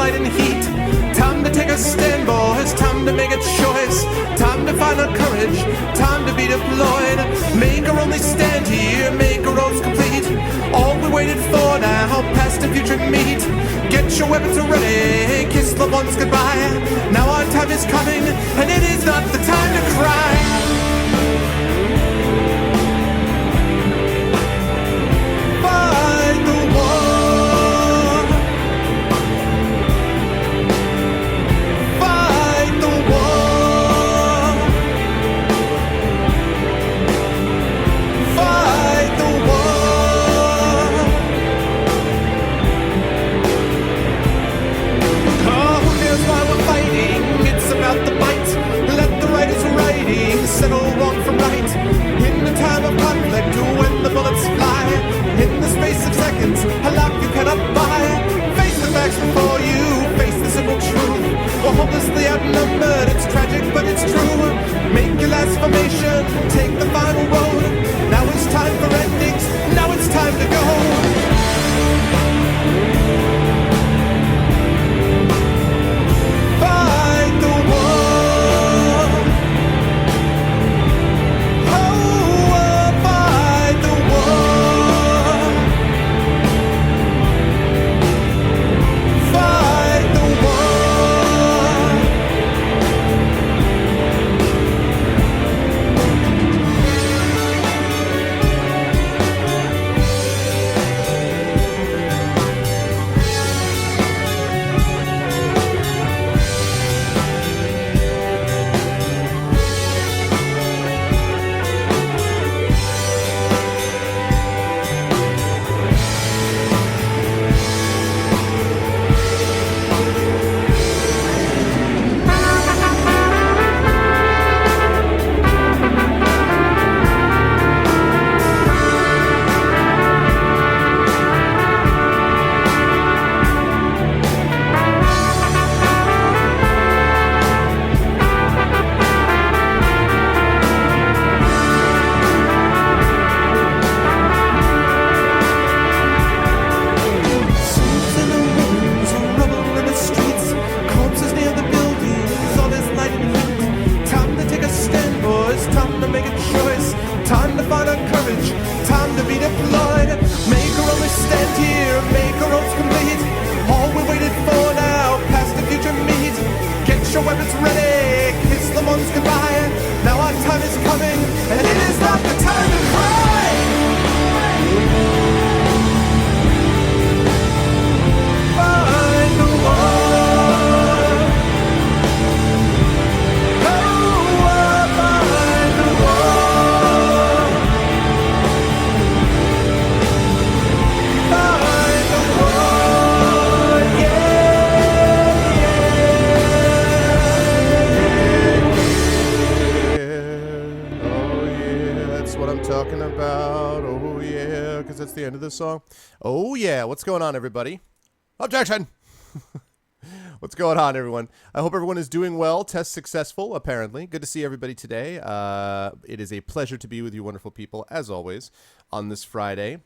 light and heat. Time to take a stand, boys, time to make a choice. Time to find our courage, time to be deployed. Make our only stand here, make our roads complete. All we waited for now, past and future meet. Get your weapons ready, kiss loved ones goodbye. Now our time is coming, and it is not the time to cry. Settle wrong from right. In the time of conflict, when the bullets fly, in the space of seconds, a life you cannot buy. Face the facts before you, face the simple truth. We're hopelessly outnumbered, it's tragic but it's true. Make your last formation, take the final road. Now it's time for endings, now it's time to go. Fight the war. End of this song. Oh yeah, what's going on, everybody? Objection. What's going on, everyone? I hope everyone is doing well. Test successful, apparently. Good to see everybody today. It is a pleasure to be with you wonderful people, as always, on this Friday.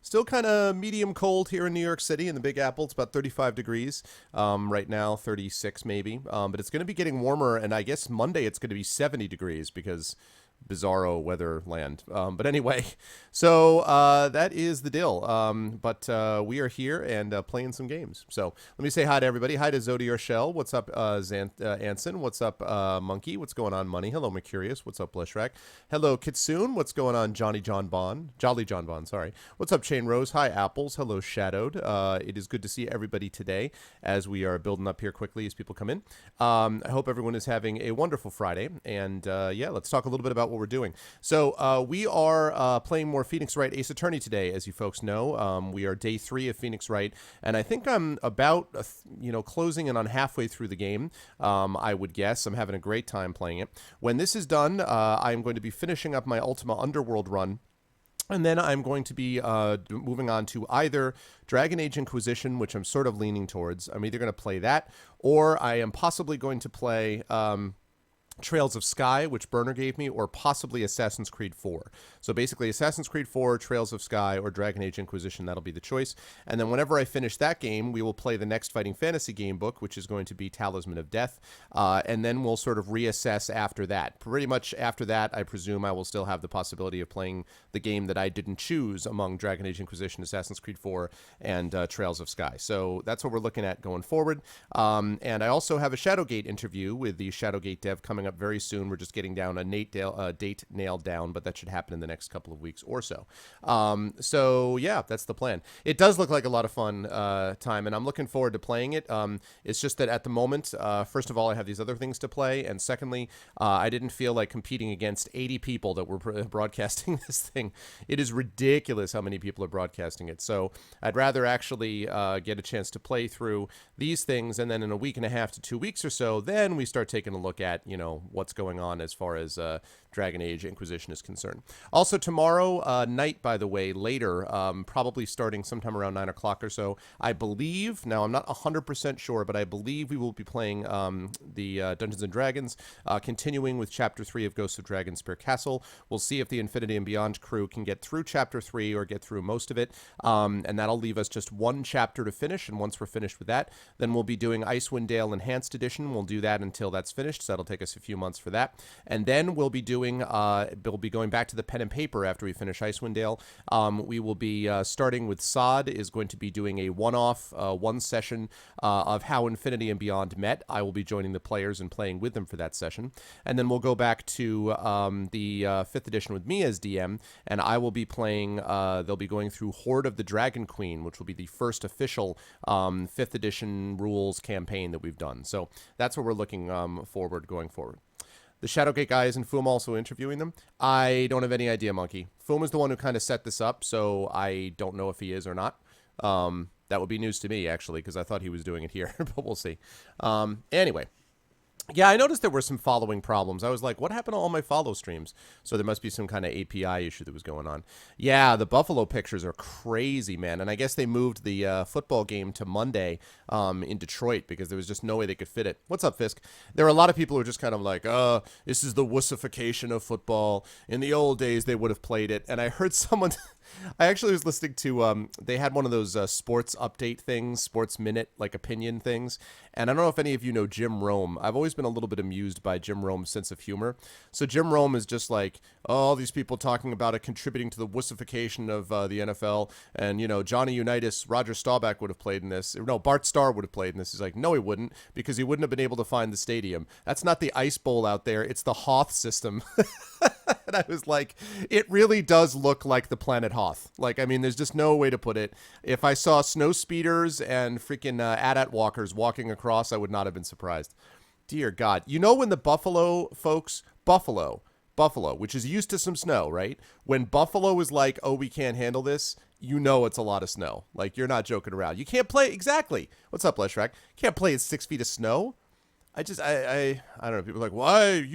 Still kind of medium cold here in New York City in the Big Apple. It's about 35 degrees right now, 36 maybe. But it's going to be getting warmer, and I guess Monday it's going to be 70 degrees because bizarro weather land. But anyway, so that is the deal. But we are here and playing some games. So let me say hi to everybody. Hi to Zodior Shell. What's up, Anson? What's up, Monkey? What's going on, Money? Hello, Mercurius. What's up, Blishrak? Hello, Kitsune. What's going on, Jolly John Bond? Sorry. What's up, Chain Rose? Hi, Apples. Hello, Shadowed. It is good to see everybody today as we are building up here quickly as people come in. I hope everyone is having a wonderful Friday. And yeah, let's talk a little bit about what we're doing. So we are playing more Phoenix Wright Ace Attorney today, as you folks know. We are day 3 of Phoenix Wright, and I think I'm about closing in on halfway through the game. I would guess I'm having a great time playing it. When this is done, I'm going to be finishing up my Ultima Underworld run. And then I'm going to be moving on to either Dragon Age Inquisition, which I'm sort of leaning towards. I'm either going to play that, or I am possibly going to play Trails of Sky, which Burner gave me, or possibly Assassin's Creed 4. So basically Assassin's Creed 4, Trails of Sky, or Dragon Age Inquisition, that'll be the choice. And then whenever I finish that game, we will play the next Fighting Fantasy game book, which is going to be Talisman of Death. And then we'll sort of reassess after that. Pretty much after that, I presume I will still have the possibility of playing the game that I didn't choose among Dragon Age Inquisition, Assassin's Creed 4, and Trails of Sky. So that's what we're looking at going forward. And I also have a Shadowgate interview with the Shadowgate dev coming up very soon. We're just getting down a date nailed down, but that should happen in the next couple of weeks or so. So yeah, that's the plan. It does look like a lot of fun time, and I'm looking forward to playing it. It's just that at the moment, first of all, I have these other things to play, and secondly, I didn't feel like competing against 80 people that were broadcasting this thing. It is ridiculous how many people are broadcasting it. So I'd rather actually get a chance to play through these things, and then in a week and a half to 2 weeks or so, then we start taking a look at, what's going on as far as Dragon Age Inquisition is concerned. Also tomorrow night, by the way, later, probably starting sometime around 9 o'clock or so, I believe, now I'm not 100% sure, but I believe we will be playing the Dungeons & Dragons, continuing with Chapter 3 of Ghosts of Dragonspear Castle. We'll see if the Infinity and Beyond crew can get through Chapter 3 or get through most of it, and that'll leave us just one chapter to finish, and once we're finished with that, then we'll be doing Icewind Dale Enhanced Edition. We'll do that until that's finished, so that'll take us a few months for that. And then we'll be going back to the pen and paper after we finish Icewind Dale. We will be starting with Sod is going to be doing a one-off, one session of how Infinity and Beyond met. I will be joining the players and playing with them for that session. And then we'll go back to the 5th edition with me as DM, and I will be playing, they'll be going through Horde of the Dragon Queen, which will be the first official 5th edition rules campaign that we've done. So that's what we're looking forward going forward. The Shadowgate guy, isn't Foom also interviewing them? I don't have any idea, Monkey. Foom is the one who kind of set this up, so I don't know if he is or not. That would be news to me, actually, because I thought he was doing it here, but we'll see. Anyway. Yeah, I noticed there were some following problems. I was like, what happened to all my follow streams? So there must be some kind of API issue that was going on. Yeah, the Buffalo pictures are crazy, man. And I guess they moved the football game to Monday in Detroit because there was just no way they could fit it. What's up, Fisk? There are a lot of people who are just kind of like, this is the wussification of football. In the old days, they would have played it. And I heard someone... I actually was listening to, they had one of those sports update things, sports minute, like opinion things. And I don't know if any of you know Jim Rome. I've always been a little bit amused by Jim Rome's sense of humor. So Jim Rome is just like, all these people talking about it contributing to the wussification of the NFL. And, Johnny Unitas, Roger Staubach would have played in this. No, Bart Starr would have played in this. He's like, no, he wouldn't, because he wouldn't have been able to find the stadium. That's not the Ice Bowl out there. It's the Hoth system. And I was like, it really does look like the planet Hoth. Like, I mean, there's just no way to put it. If I saw snow speeders and freaking AT-AT walkers walking across, I would not have been surprised. Dear God. When the Buffalo folks, Buffalo, which is used to some snow, right? When Buffalo is like, oh, we can't handle this, it's a lot of snow. Like, you're not joking around. You can't play, exactly. What's up, Leshrak? Can't play at 6 feet of snow. I don't know. People are like, why?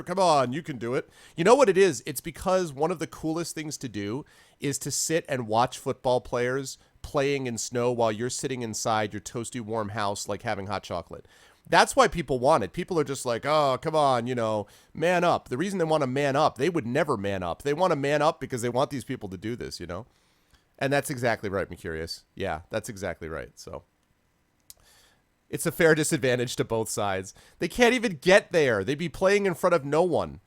Come on, you can do it. You know what it is? It's because one of the coolest things to do is to sit and watch football players playing in snow while you're sitting inside your toasty warm house, like having hot chocolate. That's why people want it. People are just like, oh, come on, man up. The reason they want to man up, they would never man up. They want to man up because they want these people to do this, And that's exactly right, Mercurius. Yeah, that's exactly right. So it's a fair disadvantage to both sides. They can't even get there. They'd be playing in front of no one.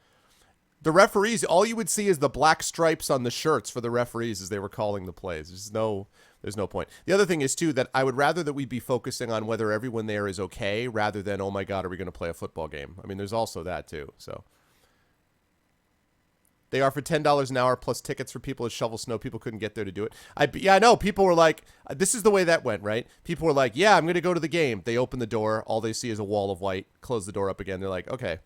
The referees, all you would see is the black stripes on the shirts for the referees as they were calling the plays. There's no point. The other thing is, too, that I would rather that we be focusing on whether everyone there is okay rather than, oh, my God, are we going to play a football game? I mean, there's also that, too. So they offered $10 an hour plus tickets for people to shovel snow. People couldn't get there to do it. I know. People were like, this is the way that went, right? People were like, yeah, I'm going to go to the game. They open the door. All they see is a wall of white. Close the door up again. They're like, okay.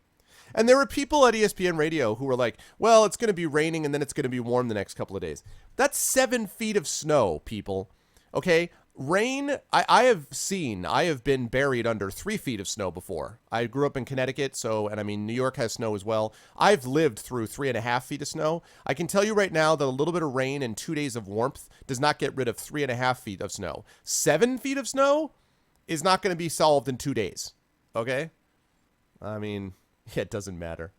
And there were people at ESPN Radio who were like, well, it's going to be raining and then it's going to be warm the next couple of days. That's 7 feet of snow, people. Okay? Rain, I have been buried under 3 feet of snow before. I grew up in Connecticut, New York has snow as well. I've lived through 3.5 feet of snow. I can tell you right now that a little bit of rain and 2 days of warmth does not get rid of 3.5 feet of snow. 7 feet of snow is not going to be solved in 2 days. Okay? I mean, Yeah, it doesn't matter.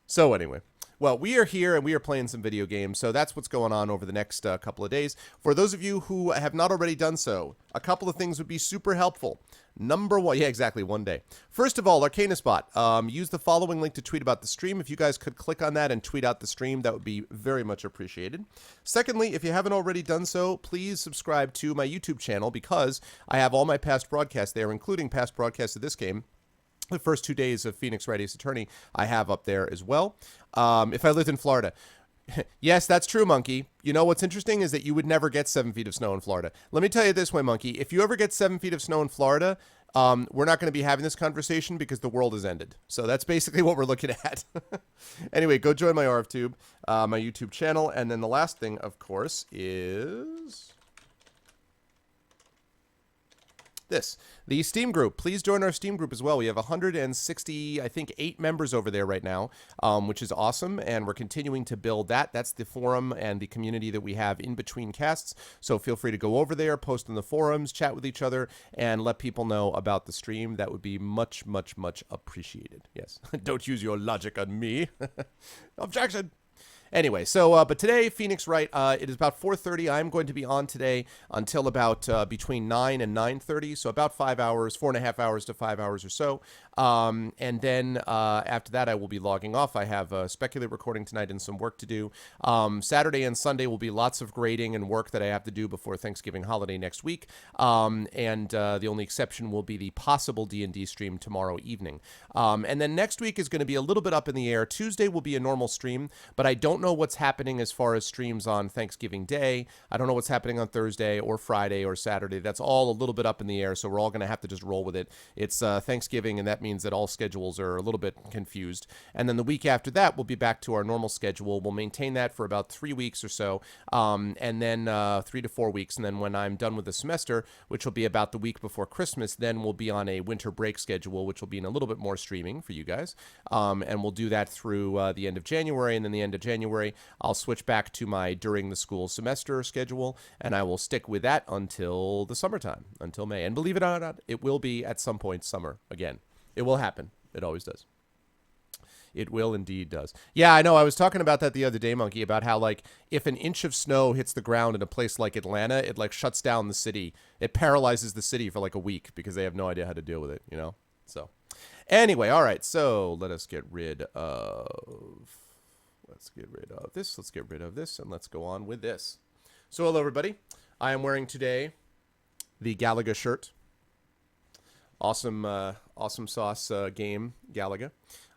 So anyway, well, we are here and we are playing some video games, so that's what's going on over the next couple of days. For those of you who have not already done so, a couple of things would be super helpful. Number one, yeah, exactly, one day. First of all, ArcanusBot, use the following link to tweet about the stream. If you guys could click on that and tweet out the stream, that would be very much appreciated. Secondly, if you haven't already done so, please subscribe to my YouTube channel because I have all my past broadcasts there, including past broadcasts of this game. The first 2 days of Phoenix Wright Ace Attorney I have up there as well. If I lived in Florida. Yes, that's true, Monkey. You know what's interesting is that you would never get 7 feet of snow in Florida. Let me tell you this way, Monkey. If you ever get 7 feet of snow in Florida, we're not going to be having this conversation because the world has ended. So that's basically what we're looking at. Anyway, go join my RFTube, my YouTube channel. And then the last thing, of course, is this, the Steam group. Please join our Steam group as well. We have 160, I think, 8 members over there right now, which is awesome, and we're continuing to build that. That's the forum and the community that we have in between casts, so feel free to go over there, post in the forums, chat with each other, and let people know about the stream. That would be much, much, much appreciated. Yes. Don't use your logic on me. Objection! Anyway, so, but today, Phoenix Wright, it is about 4:30. I'm going to be on today until about between 9 and 9:30, so about 5 hours, 4.5 hours to 5 hours or so. And then after that, I will be logging off. I have a Speculate recording tonight and some work to do. Saturday and Sunday will be lots of grading and work that I have to do before Thanksgiving holiday next week. And the only exception will be the possible D&D stream tomorrow evening. And then next week is going to be a little bit up in the air. Tuesday will be a normal stream, but I don't know what's happening as far as streams on Thanksgiving Day. I don't know what's happening on Thursday or Friday or Saturday. That's all a little bit up in the air, so we're all going to have to just roll with it. It's Thanksgiving, and that means that all schedules are a little bit confused. And then the week after that, we'll be back to our normal schedule. We'll maintain that for about 3 weeks or so, and then 3 to 4 weeks. And then when I'm done with the semester, which will be about the week before Christmas, then we'll be on a winter break schedule, which will be in a little bit more streaming for you guys. And we'll do that through the end of January, and then the end of January, I'll switch back to my during the school semester schedule, and I will stick with that until the summertime, until May. And believe it or not, it will be at some point summer again. It will happen. It always does. It will indeed does. Yeah, I know. I was talking about that the other day, Monkey, about how, like, if an inch of snow hits the ground in a place like Atlanta, it, like, shuts down the city. It paralyzes the city for, like, a week because they have no idea how to deal with it, you know? So, anyway, all right. So, let us get rid of... Let's get rid of this. Let's get rid of this, and let's go on with this. So, hello, everybody. I am wearing today the Galaga shirt. Awesome, awesome sauce game, Galaga.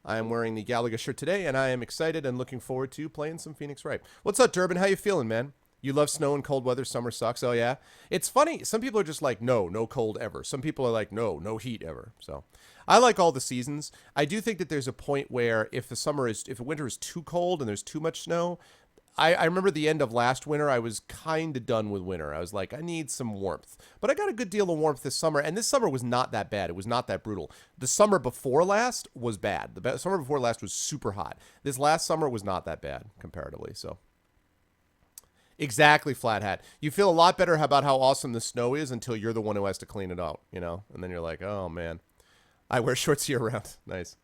I am wearing the Galaga shirt today, and I am excited and looking forward to playing some Phoenix Wright. What's up, Durbin? How you feeling, man? You love snow and cold weather. Summer sucks. Oh, yeah? It's funny. Some people are just like, no cold ever. Some people are like, no heat ever. So I like all the seasons. I do think that there's a point where if winter is too cold and there's too much snow, I remember the end of last winter, I was kind of done with winter. I was like, I need some warmth. But I got a good deal of warmth this summer, and this summer was not that bad. It was not that brutal. The summer before last was bad. The summer before last was super hot. This last summer was not that bad, comparatively, so... Exactly, Flat Hat. You feel a lot better about how awesome the snow is until you're the one who has to clean it out, you know? And then you're like, oh, man. I wear shorts year-round. Nice.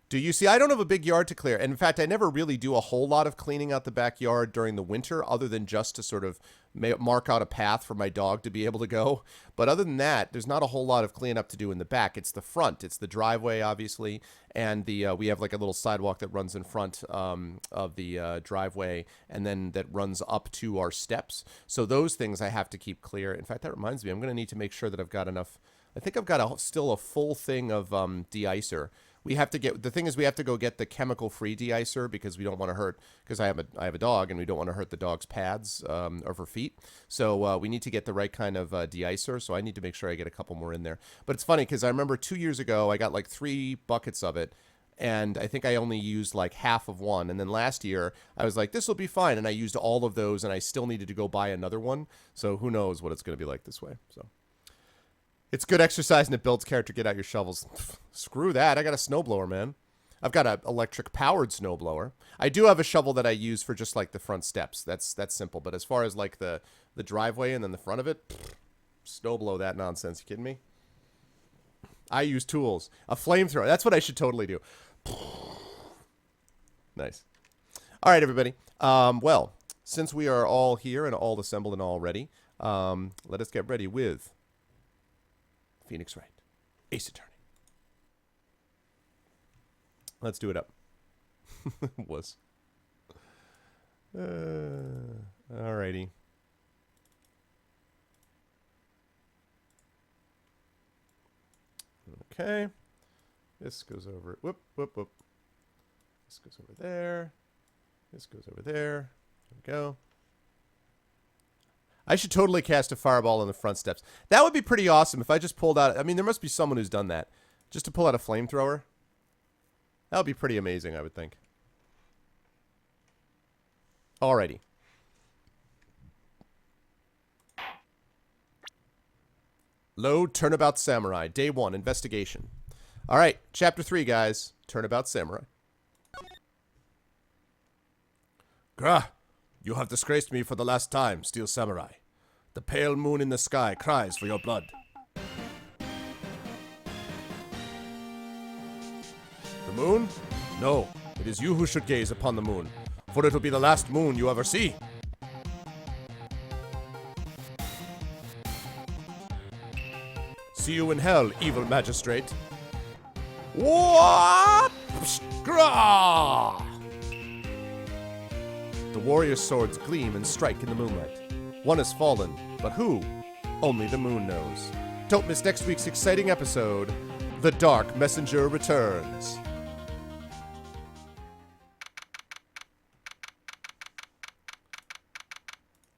Do you see? I don't have a big yard to clear. And in fact, I never really do a whole lot of cleaning out the backyard during the winter other than just to sort of mark out a path for my dog to be able to go. But other than that, there's not a whole lot of cleanup to do in the back. It's the front. It's the driveway, obviously. And we have like a little sidewalk that runs in front of the driveway and then that runs up to our steps. So those things I have to keep clear. In fact, that reminds me, I'm going to need to make sure that I've got enough. I think I've got still a full thing of de-icer. We have to get, the thing is we have to go get the chemical-free de-icer because we don't want to hurt, because I have a dog and we don't want to hurt the dog's pads of her feet. So we need to get the right kind of de-icer, so I need to make sure I get a couple more in there. But it's funny because I remember 2 years ago I got like 3 buckets of it, and I think I only used like half of one. And then last year I was like, this will be fine, and I used all of those, and I still needed to go buy another one. So who knows what it's going to be like this way. So. It's good exercise and it builds character. Get out your shovels. Screw that. I got a snowblower, man. I've got an electric-powered snowblower. I do have a shovel that I use for just, like, the front steps. That's simple. But as far as, like, the driveway and then the front of it, snowblow that nonsense. You kidding me? I use tools. A flamethrower. That's what I should totally do. Nice. All right, everybody. Well, since we are all here and all assembled and all ready, let us get ready with Phoenix Wright, Ace Attorney. Let's do it up. Was. Alrighty. Okay. This goes over. Whoop, whoop, whoop. This goes over there. This goes over there. There we go. I should totally cast a fireball on the front steps. That would be pretty awesome if I just pulled out... I mean, there must be someone who's done that. Just to pull out a flamethrower. That would be pretty amazing, I would think. Alrighty. Load Turnabout Samurai. Day 1. Investigation. Alright. Chapter 3, guys. Turnabout Samurai. Grah, you have disgraced me for the last time, Steel Samurai. The pale moon in the sky cries for your blood. The moon? No, it is you who should gaze upon the moon, for it will be the last moon you ever see. See you in hell, evil magistrate. What? Grah! The warrior's swords gleam and strike in the moonlight. One has fallen, but who? Only the moon knows. Don't miss next week's exciting episode, The Dark Messenger Returns.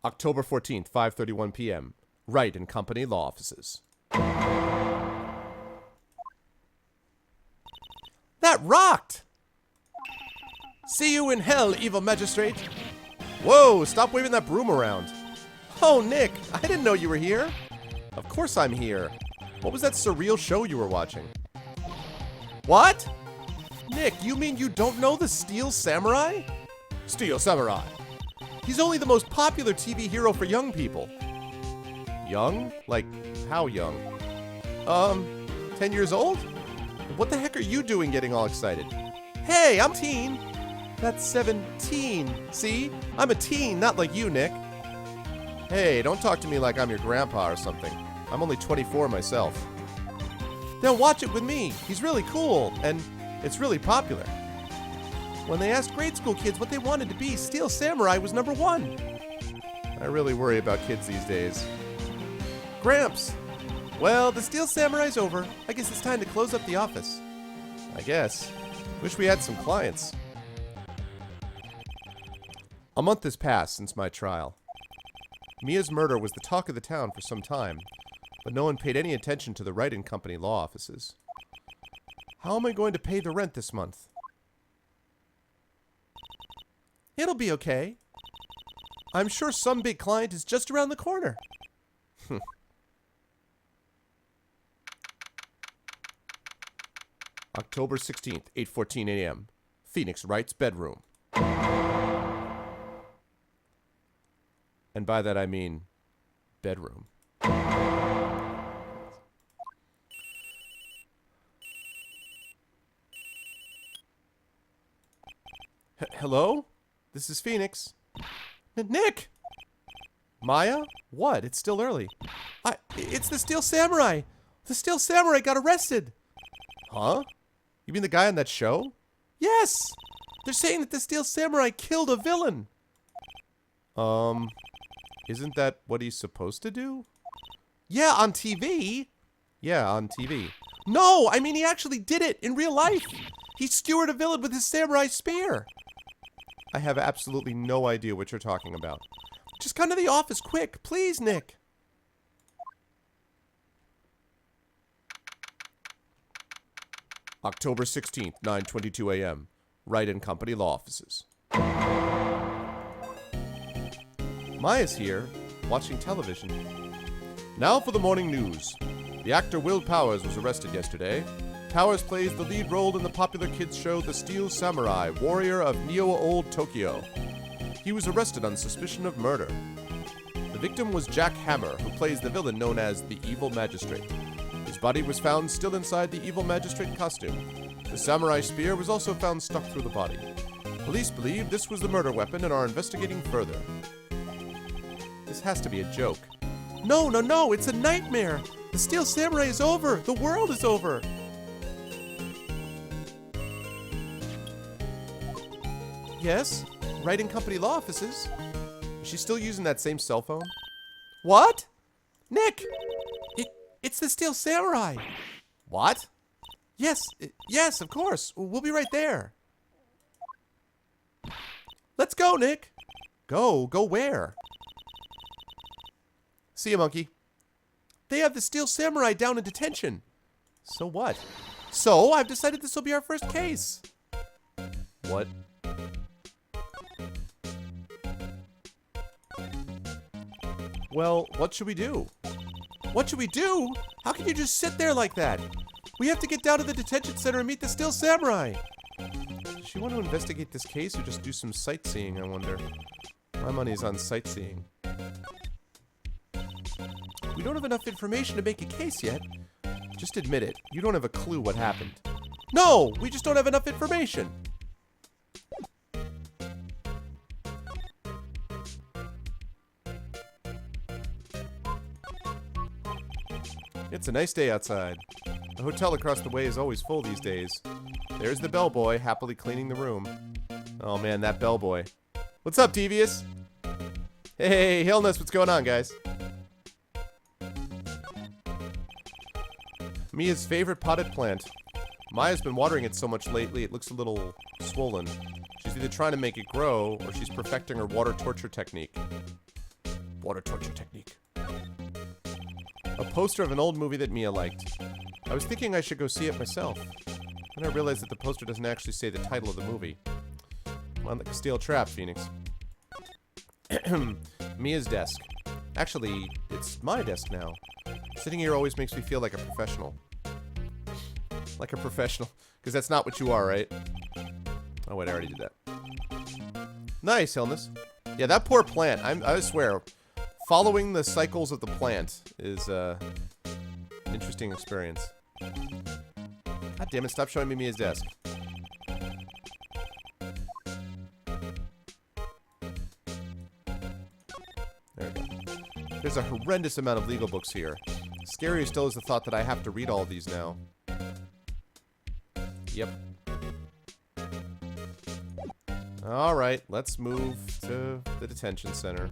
October 14th, 5:31 p.m. Wright and Company Law Offices. That rocked! See you in hell, evil magistrate. Whoa, stop waving that broom around. Oh, Nick, I didn't know you were here. Of course I'm here. What was that surreal show you were watching? What? Nick, you mean you don't know the Steel Samurai? Steel Samurai. He's only the most popular TV hero for young people. Young? Like, how young? 10 years old? What the heck are you doing getting all excited? Hey, I'm teen. That's 17. See? I'm a teen, not like you, Nick. Hey, don't talk to me like I'm your grandpa or something. I'm only 24 myself. Then watch it with me. He's really cool, and it's really popular. When they asked grade school kids what they wanted to be, Steel Samurai was number 1. I really worry about kids these days. Gramps! Well, the Steel Samurai's over. I guess it's time to close up the office. I guess. Wish we had some clients. A month has passed since my trial. Mia's murder was the talk of the town for some time, but no one paid any attention to the Wright and Company law offices. How am I going to pay the rent this month? It'll be okay. I'm sure some big client is just around the corner. October 16th, 8:14 a.m. Phoenix Wright's bedroom. And by that I mean bedroom. Hello? This is Phoenix. Nick! Maya? What? It's still early. It's the Steel Samurai! The Steel Samurai got arrested! Huh? You mean the guy on that show? Yes! They're saying that the Steel Samurai killed a villain! Isn't that what he's supposed to do? Yeah, on TV! Yeah, on TV. No! I mean, he actually did it in real life! He skewered a villain with his samurai spear! I have absolutely no idea what you're talking about. Just come to the office, quick! Please, Nick! October 16th, 9:22 a.m. Wright and Company law offices. Maya's here, watching television. Now for the morning news. The actor Will Powers was arrested yesterday. Powers plays the lead role in the popular kids show The Steel Samurai, Warrior of Neo-Old Tokyo. He was arrested on suspicion of murder. The victim was Jack Hammer, who plays the villain known as the Evil Magistrate. His body was found still inside the evil magistrate costume. The samurai spear was also found stuck through the body. Police believe this was the murder weapon and are investigating further. This has to be a joke. No, no, no, it's a nightmare! The Steel Samurai is over! The world is over! Yes? Writing company law offices? Is she still using that same cell phone? What? Nick! It's the Steel Samurai! What? Yes, yes, of course. We'll be right there. Let's go, Nick! Go where? See ya, monkey. They have the Steel Samurai down in detention. So what? So, I've decided this will be our first case. What? Well, what should we do? What should we do? How can you just sit there like that? We have to get down to the detention center and meet the Steel Samurai. Does she want to investigate this case or just do some sightseeing, I wonder? My money's on sightseeing. We don't have enough information to make a case yet. Just admit it. You don't have a clue what happened. No! We just don't have enough information! It's a nice day outside. The hotel across the way is always full these days. There's the bellboy, happily cleaning the room. Oh man, that bellboy. What's up, Devious? Hey, Hillness, what's going on, guys? Mia's favorite potted plant. Maya's been watering it so much lately, it looks a little swollen. She's either trying to make it grow, or she's perfecting her water torture technique. Water torture technique. A poster of an old movie that Mia liked. I was thinking I should go see it myself. Then I realized that the poster doesn't actually say the title of the movie. Come on, like a steel trap, Phoenix. Mia's desk. Actually, it's my desk now. Sitting here always makes me feel like a professional. Like a professional. Because that's not what you are, right? Oh, wait, I already did that. Nice, Illness. Yeah, that poor plant. I swear, following the cycles of the plant is an interesting experience. God damn it, stop showing me Mia's desk. There we go. There's a horrendous amount of legal books here. Scarier still is the thought that I have to read all of these now. Yep. Alright, let's move to the detention center.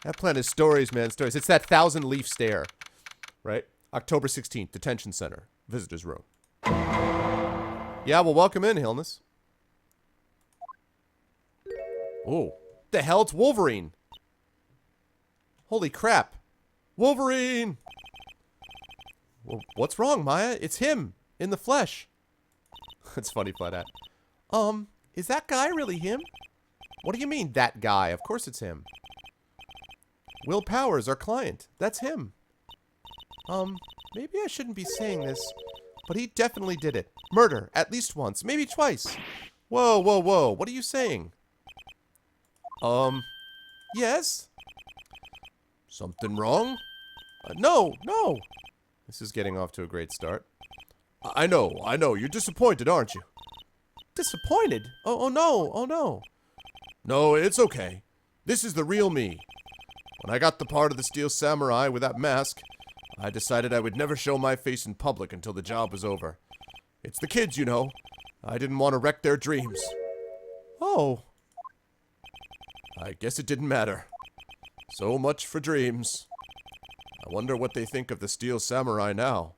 That plant is stories, man, stories. It's that 1,000-leaf stare, right? October 16th, detention center, visitor's room. Yeah, well, welcome in, Hillness. Oh, the hell? It's Wolverine. Holy crap. Wolverine! Well, what's wrong, Maya? It's him, in the flesh. That's funny, Flat Hat. Is that guy really him? What do you mean, that guy? Of course it's him. Will Powers, our client. That's him. Maybe I shouldn't be saying this, but he definitely did it. Murder, at least once, maybe twice. Whoa, whoa, whoa, what are you saying? Yes? Something wrong? No, no. This is getting off to a great start. I know, you're disappointed, aren't you? Disappointed? Oh no, oh no. No, it's okay. This is the real me. When I got the part of the Steel Samurai with that mask, I decided I would never show my face in public until the job was over. It's the kids, you know. I didn't want to wreck their dreams. Oh. I guess it didn't matter. So much for dreams. I wonder what they think of the Steel Samurai now.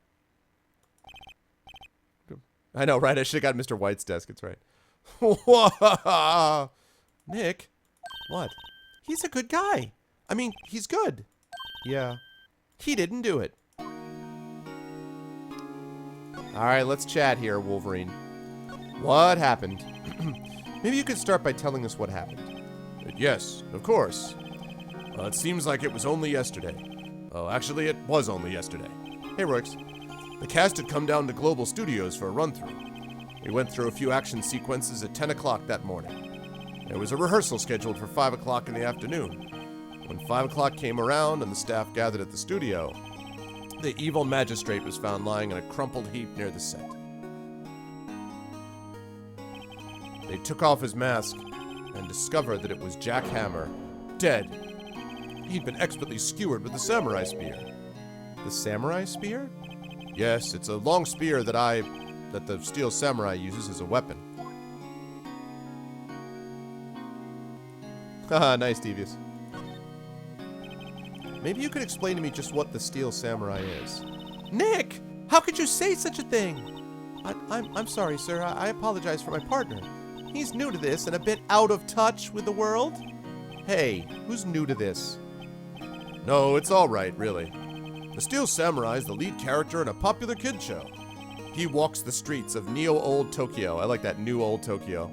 I know, right? I should have got Mr. White's desk. It's right. Nick? What? He's a good guy. I mean, he's good. Yeah. He didn't do it. Alright, let's chat here, Wolverine. What happened? Maybe you could start by telling us what happened. Yes, of course. It seems like it was only yesterday. Oh, actually, it was only yesterday. Hey, Roix. The cast had come down to Global Studios for a run-through. We went through a few action sequences at 10 o'clock that morning. There was a rehearsal scheduled for 5 o'clock in the afternoon. When 5 o'clock came around and the staff gathered at the studio, The evil magistrate was found lying in a crumpled heap near the set. They took off his mask and discovered that it was Jack Hammer, dead. He'd been expertly skewered with the samurai spear. The samurai spear? Yes, it's a long spear that the steel samurai uses as a weapon. Haha, nice, Devious. Maybe you could explain to me just what the steel samurai is. Nick! How could you say such a thing? I'm sorry, sir. I apologize for my partner. He's new to this and a bit out of touch with the world. Hey, who's new to this? No, it's all right, really. The Steel Samurai is the lead character in a popular kid show. He walks the streets of neo-old Tokyo. I like that, new old Tokyo.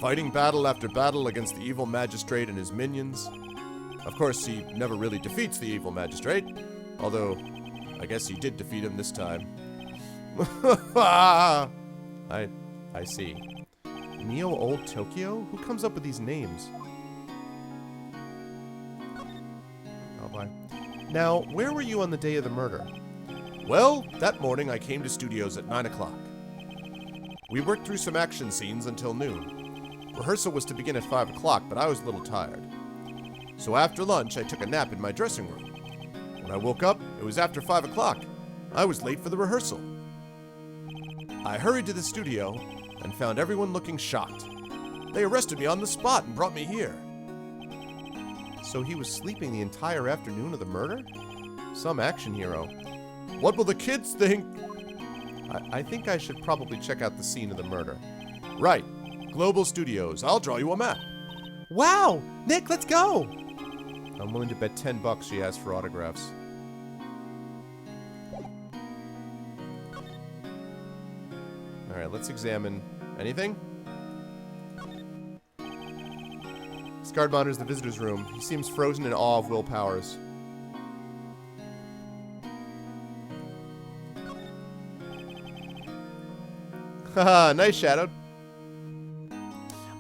Fighting battle after battle against the evil magistrate and his minions. Of course, he never really defeats the evil magistrate. Although, I guess he did defeat him this time. I see. Neo-old Tokyo? Who comes up with these names? Oh, bye. Now, where were you on the day of the murder? Well, that morning I came to studios at 9 o'clock. We worked through some action scenes until noon. Rehearsal was to begin at 5 o'clock, but I was a little tired. So after lunch, I took a nap in my dressing room. When I woke up, it was after 5 o'clock. I was late for the rehearsal. I hurried to the studio and found everyone looking shocked. They arrested me on the spot and brought me here. So he was sleeping the entire afternoon of the murder? Some action hero. What will the kids think? I think I should probably check out the scene of the murder. Right. Global Studios. I'll draw you a map. Wow! Nick, let's go! I'm willing to bet $10 she asks for autographs. Alright, let's examine anything. This guard monitors the visitor's room. He seems frozen in awe of Will Powers. Haha, nice, Shadowed.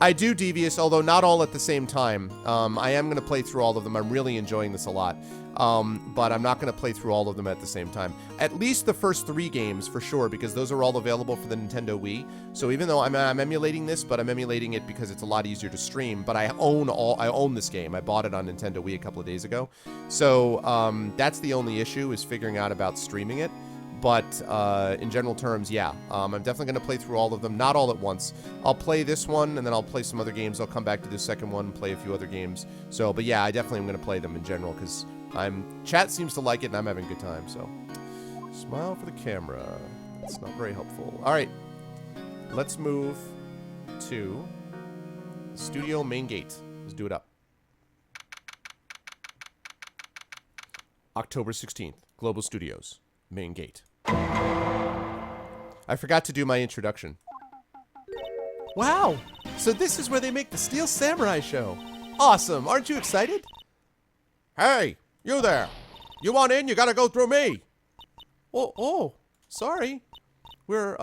I do, Devious, although not all at the same time. I am going to play through all of them. I'm really enjoying this a lot. But I'm not going to play through all of them at the same time. At least the first 3 games, for sure, because those are all available for the Nintendo Wii. So even though I'm emulating this, but I'm emulating it because it's a lot easier to stream. But I own this game. I bought it on Nintendo Wii a couple of days ago. So that's the only issue, is figuring out about streaming it. But in general terms, yeah, I'm definitely going to play through all of them, not all at once. I'll play this one, and then I'll play some other games. I'll come back to the second one, play a few other games. So, but yeah, I definitely am going to play them in general, because chat seems to like it, and I'm having a good time, so. Smile for the camera. That's not very helpful. All right, let's move to the studio main gate. Let's do it up. October 16th, Global Studios, main gate. I forgot to do my introduction. Wow! So this is where they make the Steel Samurai show. Awesome! Aren't you excited? Hey! You there! You want in, you gotta go through me! Oh, sorry. We're,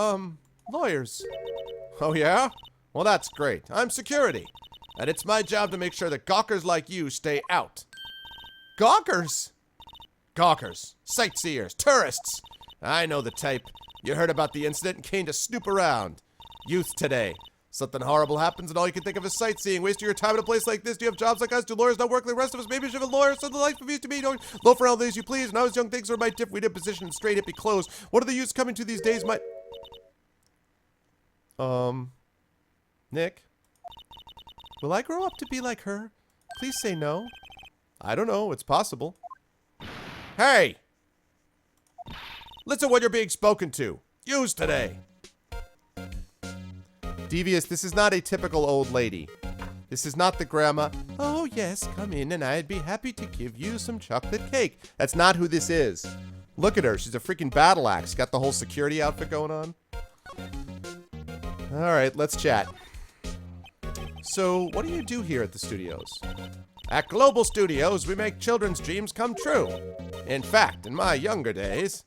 lawyers. Oh yeah? Well, that's great. I'm security. And it's my job to make sure that gawkers like you stay out. Gawkers? Gawkers. Sightseers. Tourists. I know the type. You heard about the incident and came to snoop around. Youth today. Something horrible happens and all you can think of is sightseeing. Wasting your time in a place like this. Do you have jobs like us? Do lawyers not work like the rest of us? Maybe you should have a lawyer so the life of you to be. Don't loaf around all days you please. And I was young, things were my tip. We did position in straight hippie clothes. What are the youths coming to these days? Nick? Will I grow up to be like her? Please say no. I don't know. It's possible. Hey! Listen what you're being spoken to. Use today. Devious, this is not a typical old lady. This is not the grandma. Oh yes, come in and I'd be happy to give you some chocolate cake. That's not who this is. Look at her. She's a freaking battle axe. Got the whole security outfit going on. Alright, let's chat. So, what do you do here at the studios? At Global Studios, we make children's dreams come true. In fact, in my younger days...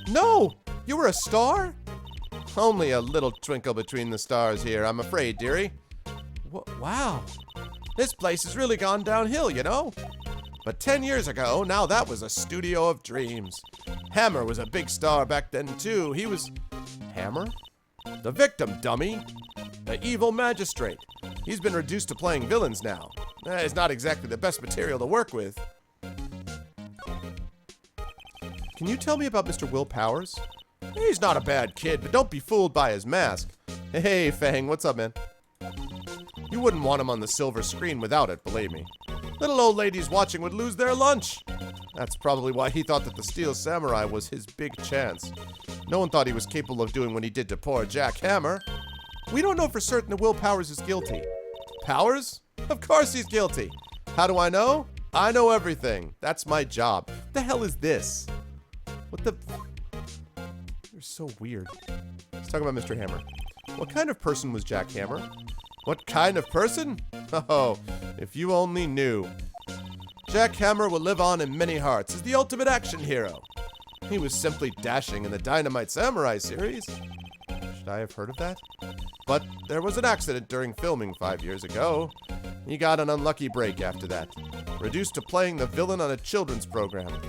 No! You were a star? Only a little twinkle between the stars here, I'm afraid, dearie. Wow. This place has really gone downhill, you know? But 10 years ago, now that was a studio of dreams. Hammer was a big star back then, too. He was... Hammer? The victim, dummy. The evil magistrate. He's been reduced to playing villains now. It's not exactly the best material to work with. Can you tell me about Mr. Will Powers? He's not a bad kid, but don't be fooled by his mask. Hey, Fang, what's up, man? You wouldn't want him on the silver screen without it, believe me. Little old ladies watching would lose their lunch. That's probably why he thought that the Steel Samurai was his big chance. No one thought he was capable of doing what he did to poor Jack Hammer. We don't know for certain that Will Powers is guilty. Powers? Of course he's guilty. How do I know? I know everything. That's my job. What the hell is this? What the... You're so weird. Let's talk about Mr. Hammer. What kind of person was Jack Hammer? What kind of person? Oh, if you only knew. Jack Hammer will live on in many hearts as the ultimate action hero. He was simply dashing in the Dynamite Samurai series. Should I have heard of that? But there was an accident during filming 5 years ago. He got an unlucky break after that, reduced to playing the villain on a children's program.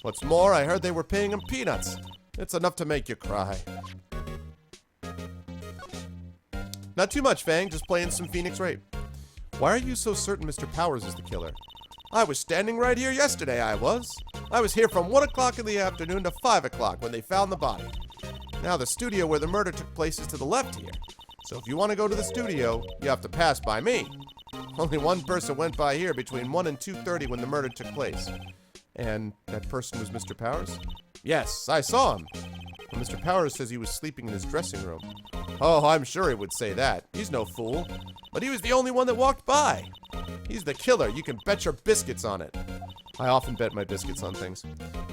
What's more, I heard they were paying him peanuts. It's enough to make you cry. Not too much, Fang, just playing some Phoenix Wright. Why are you so certain Mr. Powers is the killer? I was standing right here yesterday, I was. I was here from 1 o'clock in the afternoon to 5 o'clock when they found the body. Now, the studio where the murder took place is to the left here. So if you want to go to the studio, you have to pass by me. Only one person went by here between 1 and 2:30 when the murder took place. And that person was Mr. Powers? Yes, I saw him. Well, Mr. Powers says he was sleeping in his dressing room. Oh, I'm sure he would say that. He's no fool. But he was the only one that walked by. He's the killer. You can bet your biscuits on it. I often bet my biscuits on things.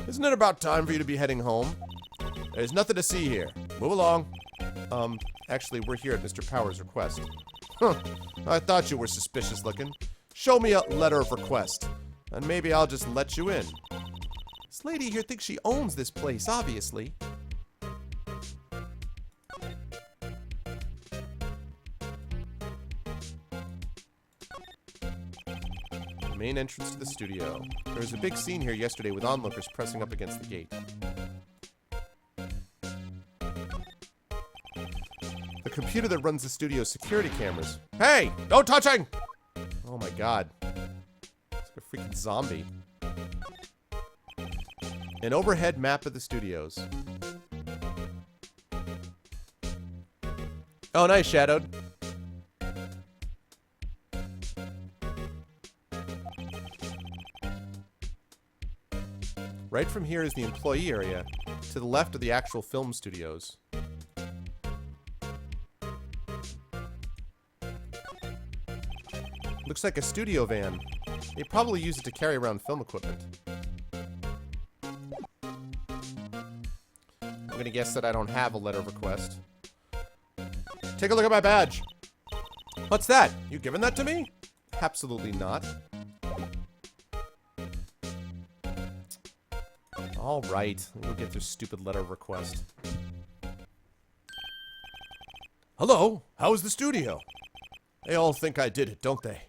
Isn't it about time for you to be heading home? There's nothing to see here. Move along. Actually, we're here at Mr. Powers' request. Huh. I thought you were suspicious looking. Show me a letter of request, and maybe I'll just let you in. This lady here thinks she owns this place, obviously. The main entrance to the studio. There was a big scene here yesterday with onlookers pressing up against the gate. The computer that runs the studio's security cameras. Hey! No touching! Oh my god. It's like a freaking zombie. An overhead map of the studios. Oh, nice, Shadowed. Right from here is the employee area. To the left are the actual film studios. Looks like a studio van. They probably use it to carry around film equipment. I'm gonna guess that I don't have a letter of request. Take a look at my badge. What's that? You giving that to me? Absolutely not. All right, we'll get their stupid letter of request. Hello, how's the studio? They all think I did it, don't they?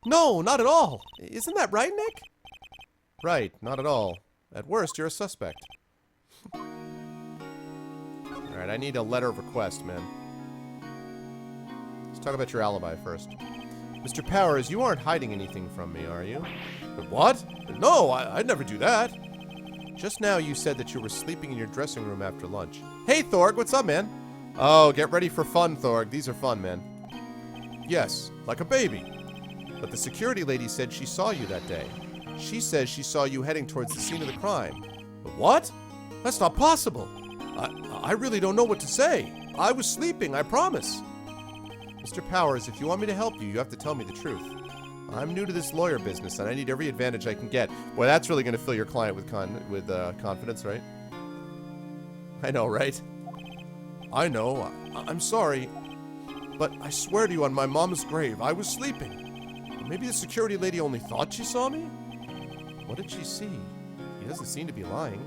No, not at all. Isn't that right, Nick? Right, not at all. At worst, you're a suspect. Alright, I need a letter of request, man. Let's talk about your alibi first. Mr. Powers, you aren't hiding anything from me, are you? What? No, I'd never do that. Just now you said that you were sleeping in your dressing room after lunch. Hey, Thorg, what's up, man? Oh, get ready for fun, Thorg. These are fun, man. Yes, like a baby. But the security lady said she saw you that day. She says she saw you heading towards the scene of the crime. What? That's not possible. I really don't know what to say. I was sleeping, I promise. Mr. Powers, if you want me to help you, you have to tell me the truth. I'm new to this lawyer business, and I need every advantage I can get. Boy, that's really going to fill your client with confidence, right? I know, right? I know. I'm sorry. But I swear to you on my mom's grave, I was sleeping. Maybe the security lady only thought she saw me? What did she see? He doesn't seem to be lying.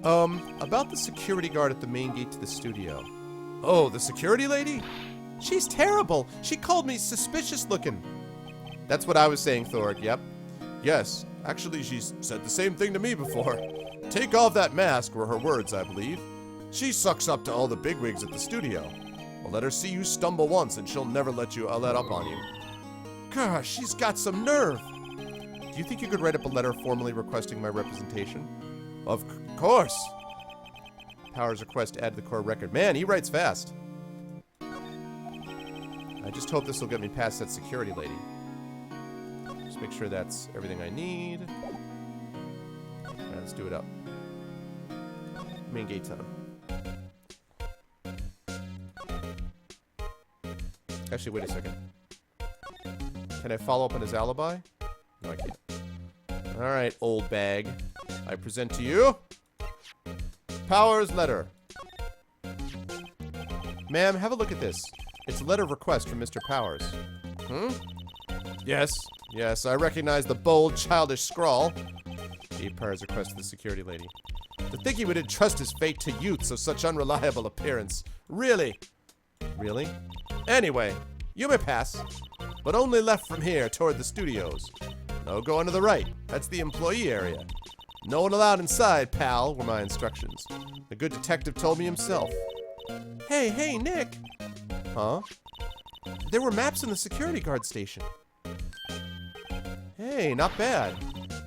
About the security guard at the main gate to the studio. Oh, the security lady? She's terrible. She called me suspicious looking. That's what I was saying, Thorg, yep. Yes, Actually, she's said the same thing to me before. Take off that mask, were her words, I believe. She sucks up to all the bigwigs at the studio. Well, let her see you stumble once and she'll never let up on you. Gosh, she's got some nerve. Do you think you could write up a letter formally requesting my representation? Of course. Powers request add to the core record. Man, he writes fast. I just hope this will get me past that security lady. Just make sure that's everything I need. Alright, let's do it up. Main gate time. Actually, wait a second. Can I follow up on his alibi? No, I can't. Alright, old bag. I present to you Powers' letter. Ma'am, have a look at this. It's a letter of request from Mr. Powers. Yes, I recognize the bold, childish scrawl. Gave Powers' request to the security lady. To think he would entrust his fate to youths of such unreliable appearance. Really? Really? Anyway, you may pass, but only left from here toward the studios. No going to the right. That's the employee area. No one allowed inside, pal, were my instructions. The good detective told me himself. Hey, Nick! Huh? There were maps in the security guard station. Hey, not bad.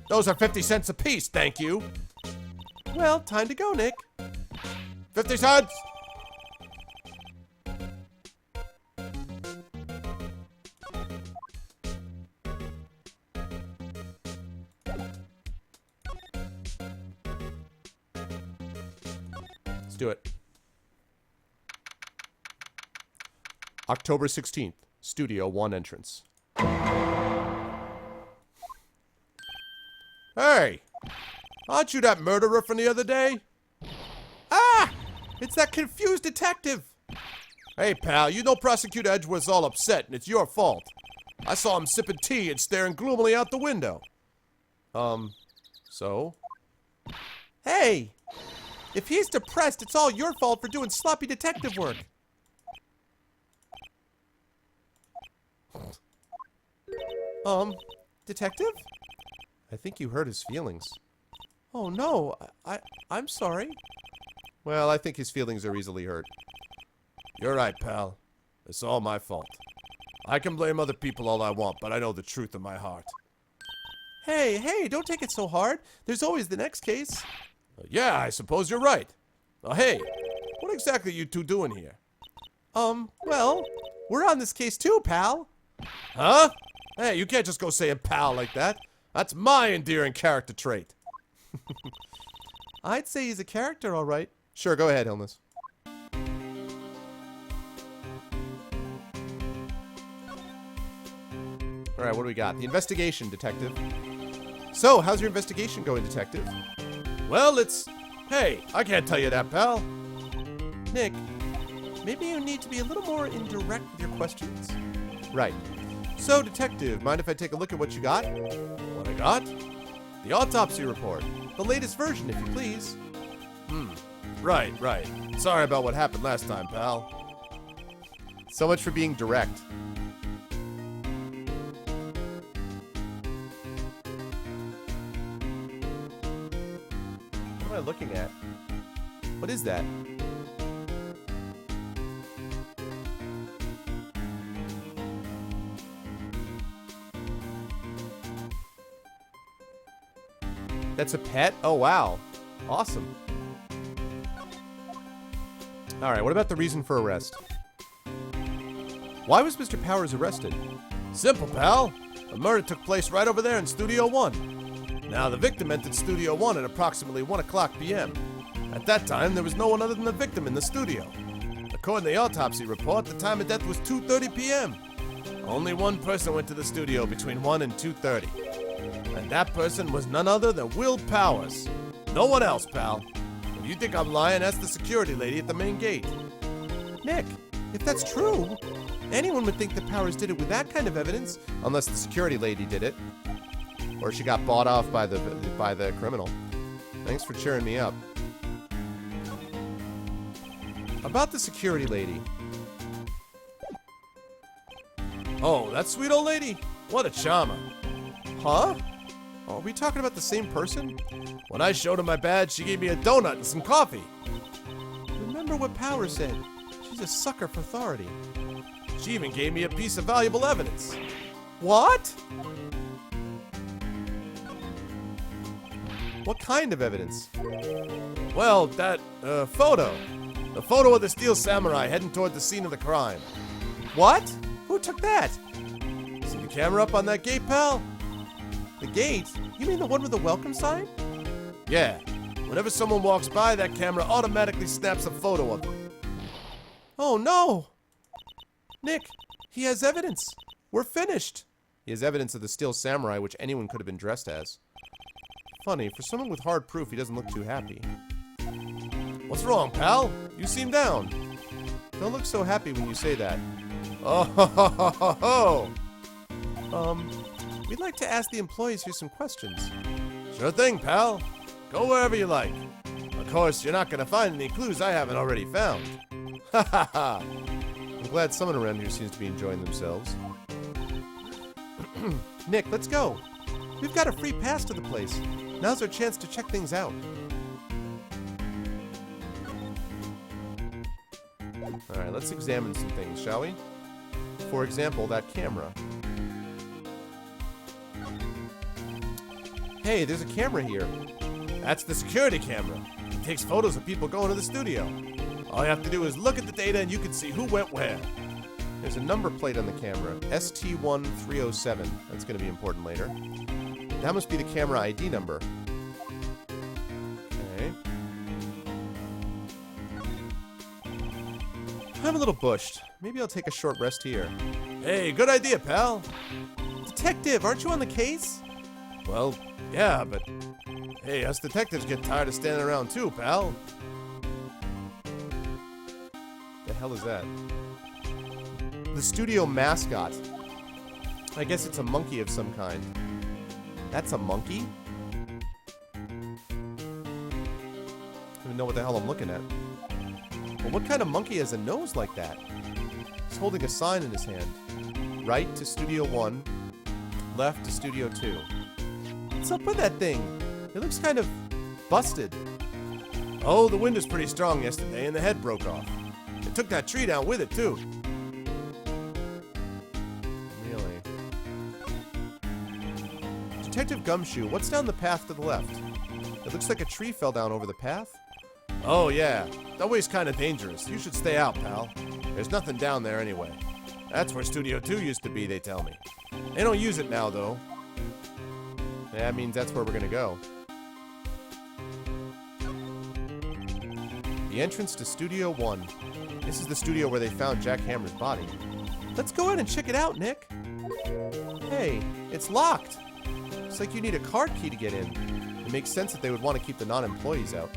Those are 50 cents apiece, thank you. Well, time to go, Nick. 50 cents! Let's do it. October 16th, Studio 1 entrance. Hey! Aren't you that murderer from the other day? Ah! It's that confused detective! Hey, pal, you know Prosecutor Edgeworth's all upset, and it's your fault. I saw him sipping tea and staring gloomily out the window. So? Hey! If he's depressed, it's all your fault for doing sloppy detective work. Detective? I think you hurt his feelings. Oh no, I'm sorry. Well, I think his feelings are easily hurt. You're right, pal. It's all my fault. I can blame other people all I want, but I know the truth in my heart. Hey, don't take it so hard. There's always the next case. Yeah, I suppose you're right. Hey, what exactly are you two doing here? Well, we're on this case too, pal. Huh? Hey, you can't just go saying pal like that. That's my endearing character trait. I'd say he's a character, all right. Sure, go ahead, Hilmus. All right, what do we got? The investigation, detective. So, how's your investigation going, detective? Well, Hey, I can't tell you that, pal. Nick, maybe you need to be a little more indirect with your questions. Right. So, detective, mind if I take a look at what you got? What I got? The autopsy report. The latest version, if you please. Right. Sorry about what happened last time, pal. So much for being direct. What am I looking at? What is that? That's a pet? Oh, wow. Awesome. Alright, what about the reason for arrest? Why was Mr. Powers arrested? Simple, pal. The murder took place right over there in Studio 1. Now, the victim entered Studio 1 at approximately 1 o'clock p.m. At that time, there was no one other than the victim in the studio. According to the autopsy report, the time of death was 2:30 p.m. Only one person went to the studio between 1 and 2:30. And that person was none other than Will Powers. No one else, pal. If you think I'm lying, ask the security lady at the main gate. Nick, if that's true, anyone would think that Powers did it with that kind of evidence, unless the security lady did it. Or she got bought off by the criminal. Thanks for cheering me up. About the security lady. Oh, that sweet old lady? What a charmer. Huh? Are we talking about the same person? When I showed her my badge, she gave me a donut and some coffee. Remember what Power said. She's a sucker for authority. She even gave me a piece of valuable evidence. What? What kind of evidence? Well, that, photo. The photo of the Steel Samurai heading toward the scene of the crime. What? Who took that? See the camera up on that gate, pal? The gate? You mean the one with the welcome sign? Yeah. Whenever someone walks by, that camera automatically snaps a photo of them. Oh, no! Nick, he has evidence. We're finished. He has evidence of the Steel Samurai, which anyone could have been dressed as. Funny, for someone with hard proof, he doesn't look too happy. What's wrong, pal? You seem down. Don't look so happy when you say that. Oh, ho, ho, ho, ho, ho. We'd like to ask the employees here some questions. Sure thing, pal. Go wherever you like. Of course, you're not going to find any clues I haven't already found. Ha ha ha. I'm glad someone around here seems to be enjoying themselves. Nick, let's go. We've got a free pass to the place. Now's our chance to check things out. Alright, let's examine some things, shall we? For example, that camera. Hey, there's a camera here. That's the security camera. It takes photos of people going to the studio. All you have to do is look at the data and you can see who went where. There's a number plate on the camera, ST1307. That's going to be important later. That must be the camera ID number. Okay. I'm a little bushed. Maybe I'll take a short rest here. Hey, good idea, pal. Detective, aren't you on the case? Well, yeah, but hey, us detectives get tired of standing around too, pal. The hell is that? The studio mascot. I guess it's a monkey of some kind. That's a monkey? I don't even know what the hell I'm looking at. Well, what kind of monkey has a nose like that? He's holding a sign in his hand. Right to Studio 1, left to Studio 2. What's up with that thing? It looks kind of busted. Oh, the wind was pretty strong yesterday and the head broke off. It took that tree down with it, too. Really? Detective Gumshoe, what's down the path to the left? It looks like a tree fell down over the path. Oh, yeah. That way's kind of dangerous. You should stay out, pal. There's nothing down there anyway. That's where Studio 2 used to be, they tell me. They don't use it now, though. That means that's where we're gonna go. The entrance to Studio 1. This is the studio where they found Jack Hammer's body. Let's go in and check it out, Nick. Hey, it's locked. Looks like you need a card key to get in. It makes sense that they would want to keep the non-employees out.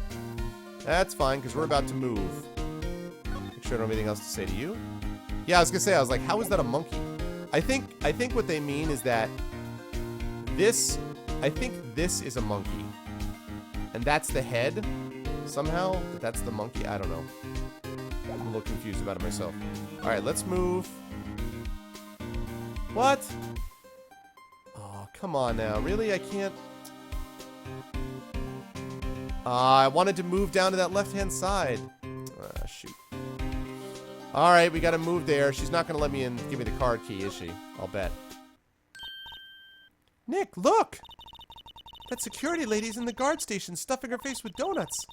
That's fine, because we're about to move. Make sure I don't have anything else to say to you. Yeah, I was gonna say, I was like, how is that a monkey? I think what they mean is that this, I think this is a monkey. And that's the head, somehow, but that's the monkey, I don't know. I'm a little confused about it myself. Alright, let's move. What? Oh, come on now, really? I can't... I wanted to move down to that left-hand side. Ah, shoot. Alright, we gotta move there. She's not gonna let me in, give me the card key, is she? I'll bet. Nick, look! That security lady's in the guard station stuffing her face with donuts.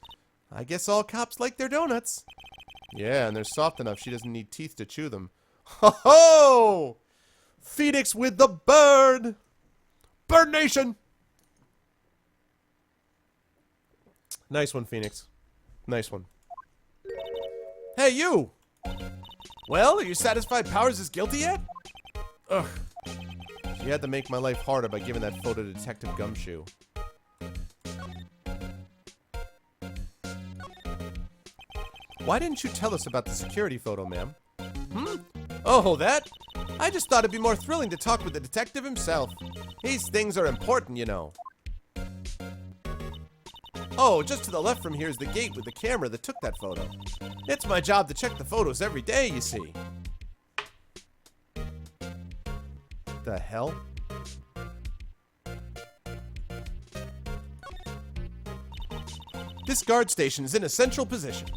I guess all cops like their donuts. Yeah, and they're soft enough she doesn't need teeth to chew them. Ho-ho! Phoenix with the bird! Bird Nation! Nice one, Phoenix. Nice one. Hey, you! Well, are you satisfied Powers is guilty yet? Ugh. She had to make my life harder by giving that photo to Detective Gumshoe. Why didn't you tell us about the security photo, ma'am? Oh, that? I just thought it'd be more thrilling to talk with the detective himself. These things are important, you know. Oh, just to the left from here is the gate with the camera that took that photo. It's my job to check the photos every day, you see. The hell? This guard station is in a central position.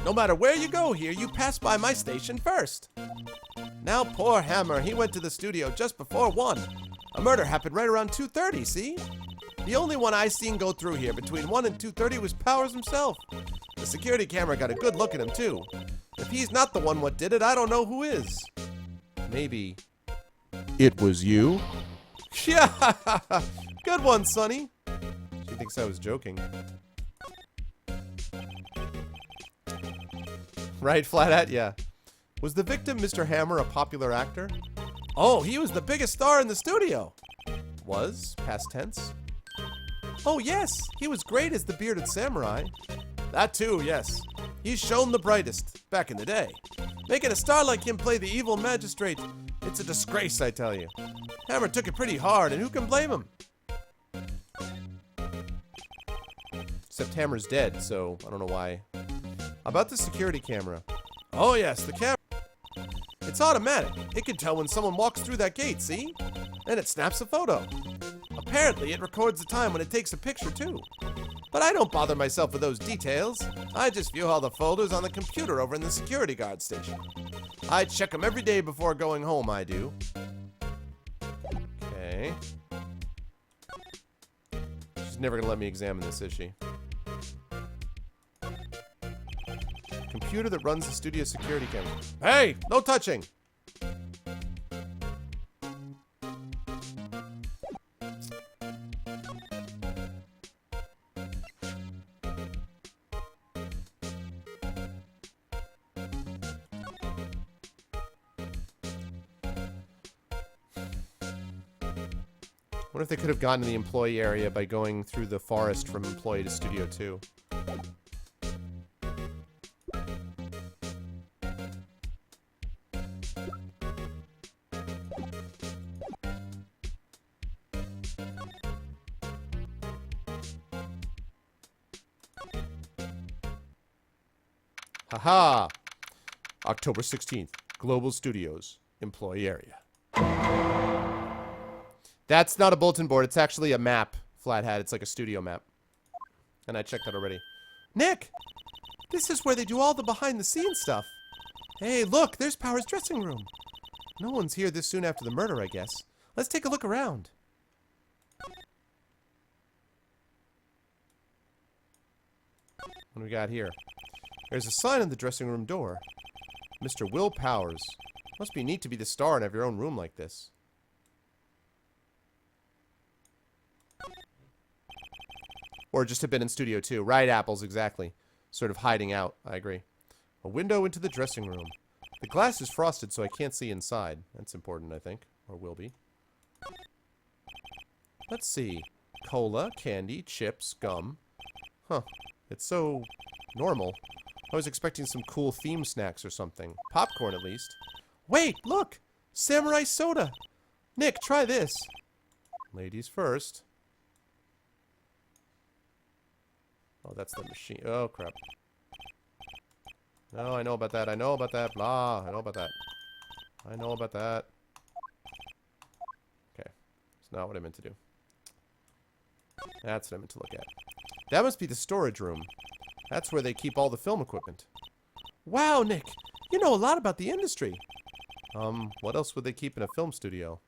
No matter where you go here, you pass by my station first. Now poor Hammer, he went to the studio just before 1. A murder happened right around 2:30, see? The only one I seen go through here between 1 and 2:30 was Powers himself. The security camera got a good look at him, too. If he's not the one what did it, I don't know who is. Maybe it was you? Yeah! Good one, Sonny. She thinks I was joking. Right, Flathead? Yeah. Was the victim, Mr. Hammer, a popular actor? Oh, he was the biggest star in the studio. Was? Past tense? Oh, yes. He was great as the bearded samurai. That too, yes. He's shone the brightest, back in the day. Making a star like him play the evil magistrate, it's a disgrace, I tell you. Hammer took it pretty hard, and who can blame him? Except Hammer's dead, so I don't know why. About the security camera. Oh yes, the camera. It's automatic. It can tell when someone walks through that gate, see? And it snaps a photo. Apparently, it records the time when it takes a picture, too. But I don't bother myself with those details. I just view all the folders on the computer over in the security guard station. I check them every day before going home, I do. Okay. She's never gonna let me examine this, is she? Computer that runs the studio security camera. Hey, no touching! I wonder if they could have gotten to the employee area by going through the forest from employee to studio 2. Haha! October 16th, Global Studios, employee area. That's not a bulletin board, it's actually a map, Flathead. It's like a studio map. And I checked that already. Nick! This is where they do all the behind-the-scenes stuff. Hey, look, there's Power's dressing room. No one's here this soon after the murder, I guess. Let's take a look around. What do we got here? There's a sign on the dressing room door. Mr. Will Powers. Must be neat to be the star and have your own room like this. Or just have been in Studio 2. Right, Apples, exactly. Sort of hiding out, I agree. A window into the dressing room. The glass is frosted, so I can't see inside. That's important, I think. Or will be. Let's see. Cola, candy, chips, gum. Huh. It's so normal. I was expecting some cool theme snacks or something. Popcorn, at least. Wait, look! Samurai soda! Nick, try this. Ladies first. Oh, that's the machine. Oh, crap. No, I know about that. I know about that. Blah. I know about that. I know about that. Okay. It's not what I meant to do. That's what I meant to look at. That must be the storage room. That's where they keep all the film equipment. Wow, Nick! You know a lot about the industry. What else would they keep in a film studio?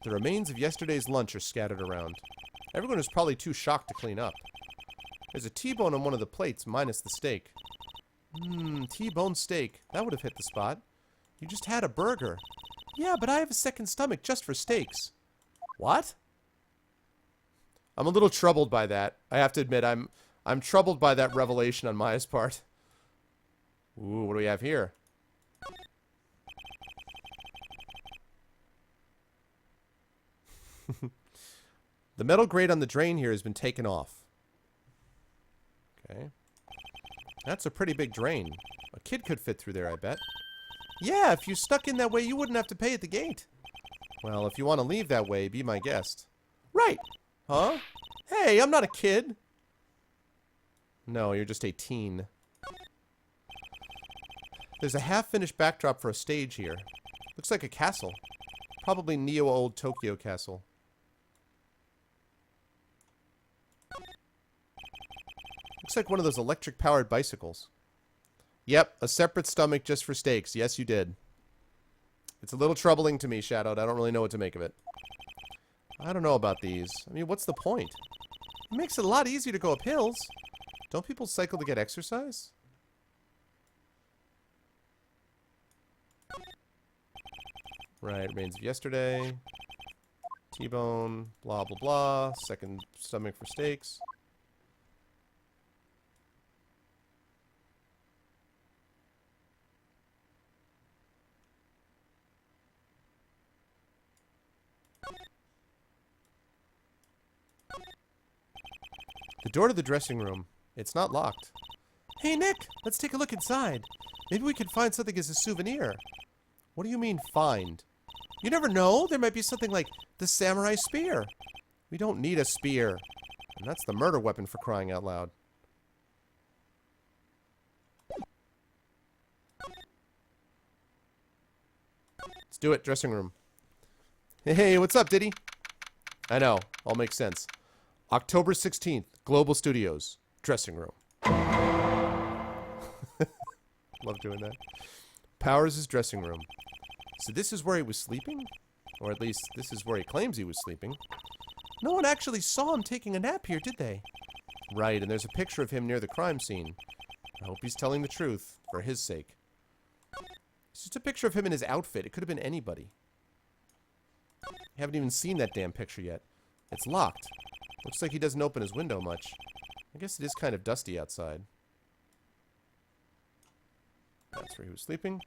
The remains of yesterday's lunch are scattered around. Everyone is probably too shocked to clean up. There's a T-bone on one of the plates, minus the steak. T-bone steak. That would have hit the spot. You just had a burger. Yeah, but I have a second stomach just for steaks. What? I'm a little troubled by that. I have to admit, I'm troubled by that revelation on Maya's part. Ooh, what do we have here? The metal grate on the drain here has been taken off. Okay. That's a pretty big drain. A kid could fit through there, I bet. Yeah, if you stuck in that way, you wouldn't have to pay at the gate. Well, if you want to leave that way, be my guest. Right. Huh? Hey, I'm not a kid. No, you're just a teen. There's a half-finished backdrop for a stage here. Looks like a castle. Probably Neo Old Tokyo Castle. Looks like one of those electric-powered bicycles. Yep, a separate stomach just for steaks. Yes, you did. It's a little troubling to me, Shadowed. I don't really know what to make of it. I don't know about these. I mean, what's the point? It makes it a lot easier to go up hills. Don't people cycle to get exercise? Right, Remains of Yesterday. T-bone, blah, blah, blah. Second stomach for steaks. The door to the dressing room. It's not locked. Hey, Nick, let's take a look inside. Maybe we can find something as a souvenir. What do you mean, find? You never know. There might be something like the samurai spear. We don't need a spear. And that's the murder weapon for crying out loud. Let's do it. Dressing room. Hey, what's up, Diddy? I know. All makes sense. October 16th, Global Studios. Dressing room. Love doing that. Powers' dressing room. So this is where he was sleeping? Or at least, this is where he claims he was sleeping. No one actually saw him taking a nap here, did they? Right, and there's a picture of him near the crime scene. I hope he's telling the truth, for his sake. It's just a picture of him in his outfit. It could have been anybody. I haven't even seen that damn picture yet. It's locked. Looks like he doesn't open his window much. I guess it is kind of dusty outside. That's where he was sleeping.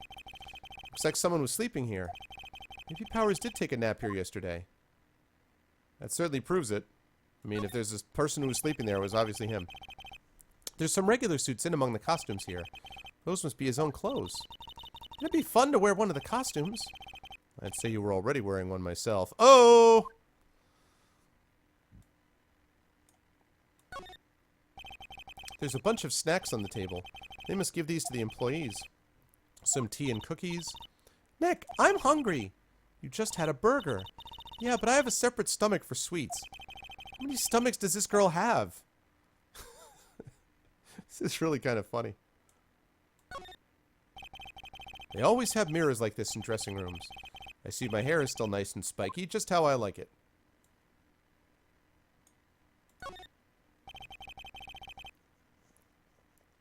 Looks like someone was sleeping here. Maybe Powers did take a nap here yesterday. That certainly proves it. I mean, if there's this person who was sleeping there, it was obviously him. There's some regular suits in among the costumes here. Those must be his own clothes. It'd be fun to wear one of the costumes. I'd say you were already wearing one myself. Oh! There's a bunch of snacks on the table. They must give these to the employees. Some tea and cookies. Nick, I'm hungry. You just had a burger. Yeah, but I have a separate stomach for sweets. How many stomachs does this girl have? This is really kind of funny. They always have mirrors like this in dressing rooms. I see my hair is still nice and spiky, just how I like it.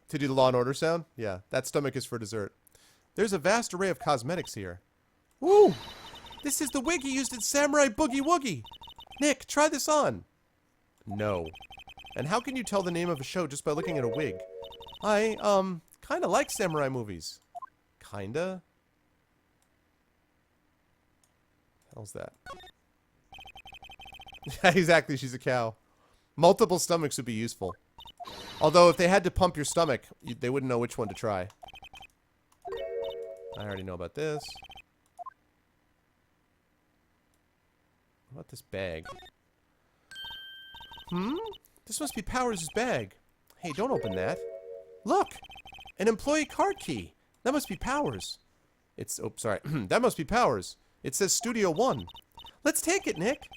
To do the Law and Order sound? Yeah, that stomach is for dessert. There's a vast array of cosmetics here. Woo! This is the wig he used in Samurai Boogie Woogie! Nick, try this on! No. And how can you tell the name of a show just by looking at a wig? I, kinda like samurai movies. Kinda? Hell's that? Yeah, exactly, she's a cow. Multiple stomachs would be useful. Although, if they had to pump your stomach, they wouldn't know which one to try. I already know about this. What about this bag? This must be Powers' bag. Hey, don't open that. Look! An employee card key. That must be Powers. It's... Oh, sorry. That must be Powers. It says Studio 1. Let's take it, Nick.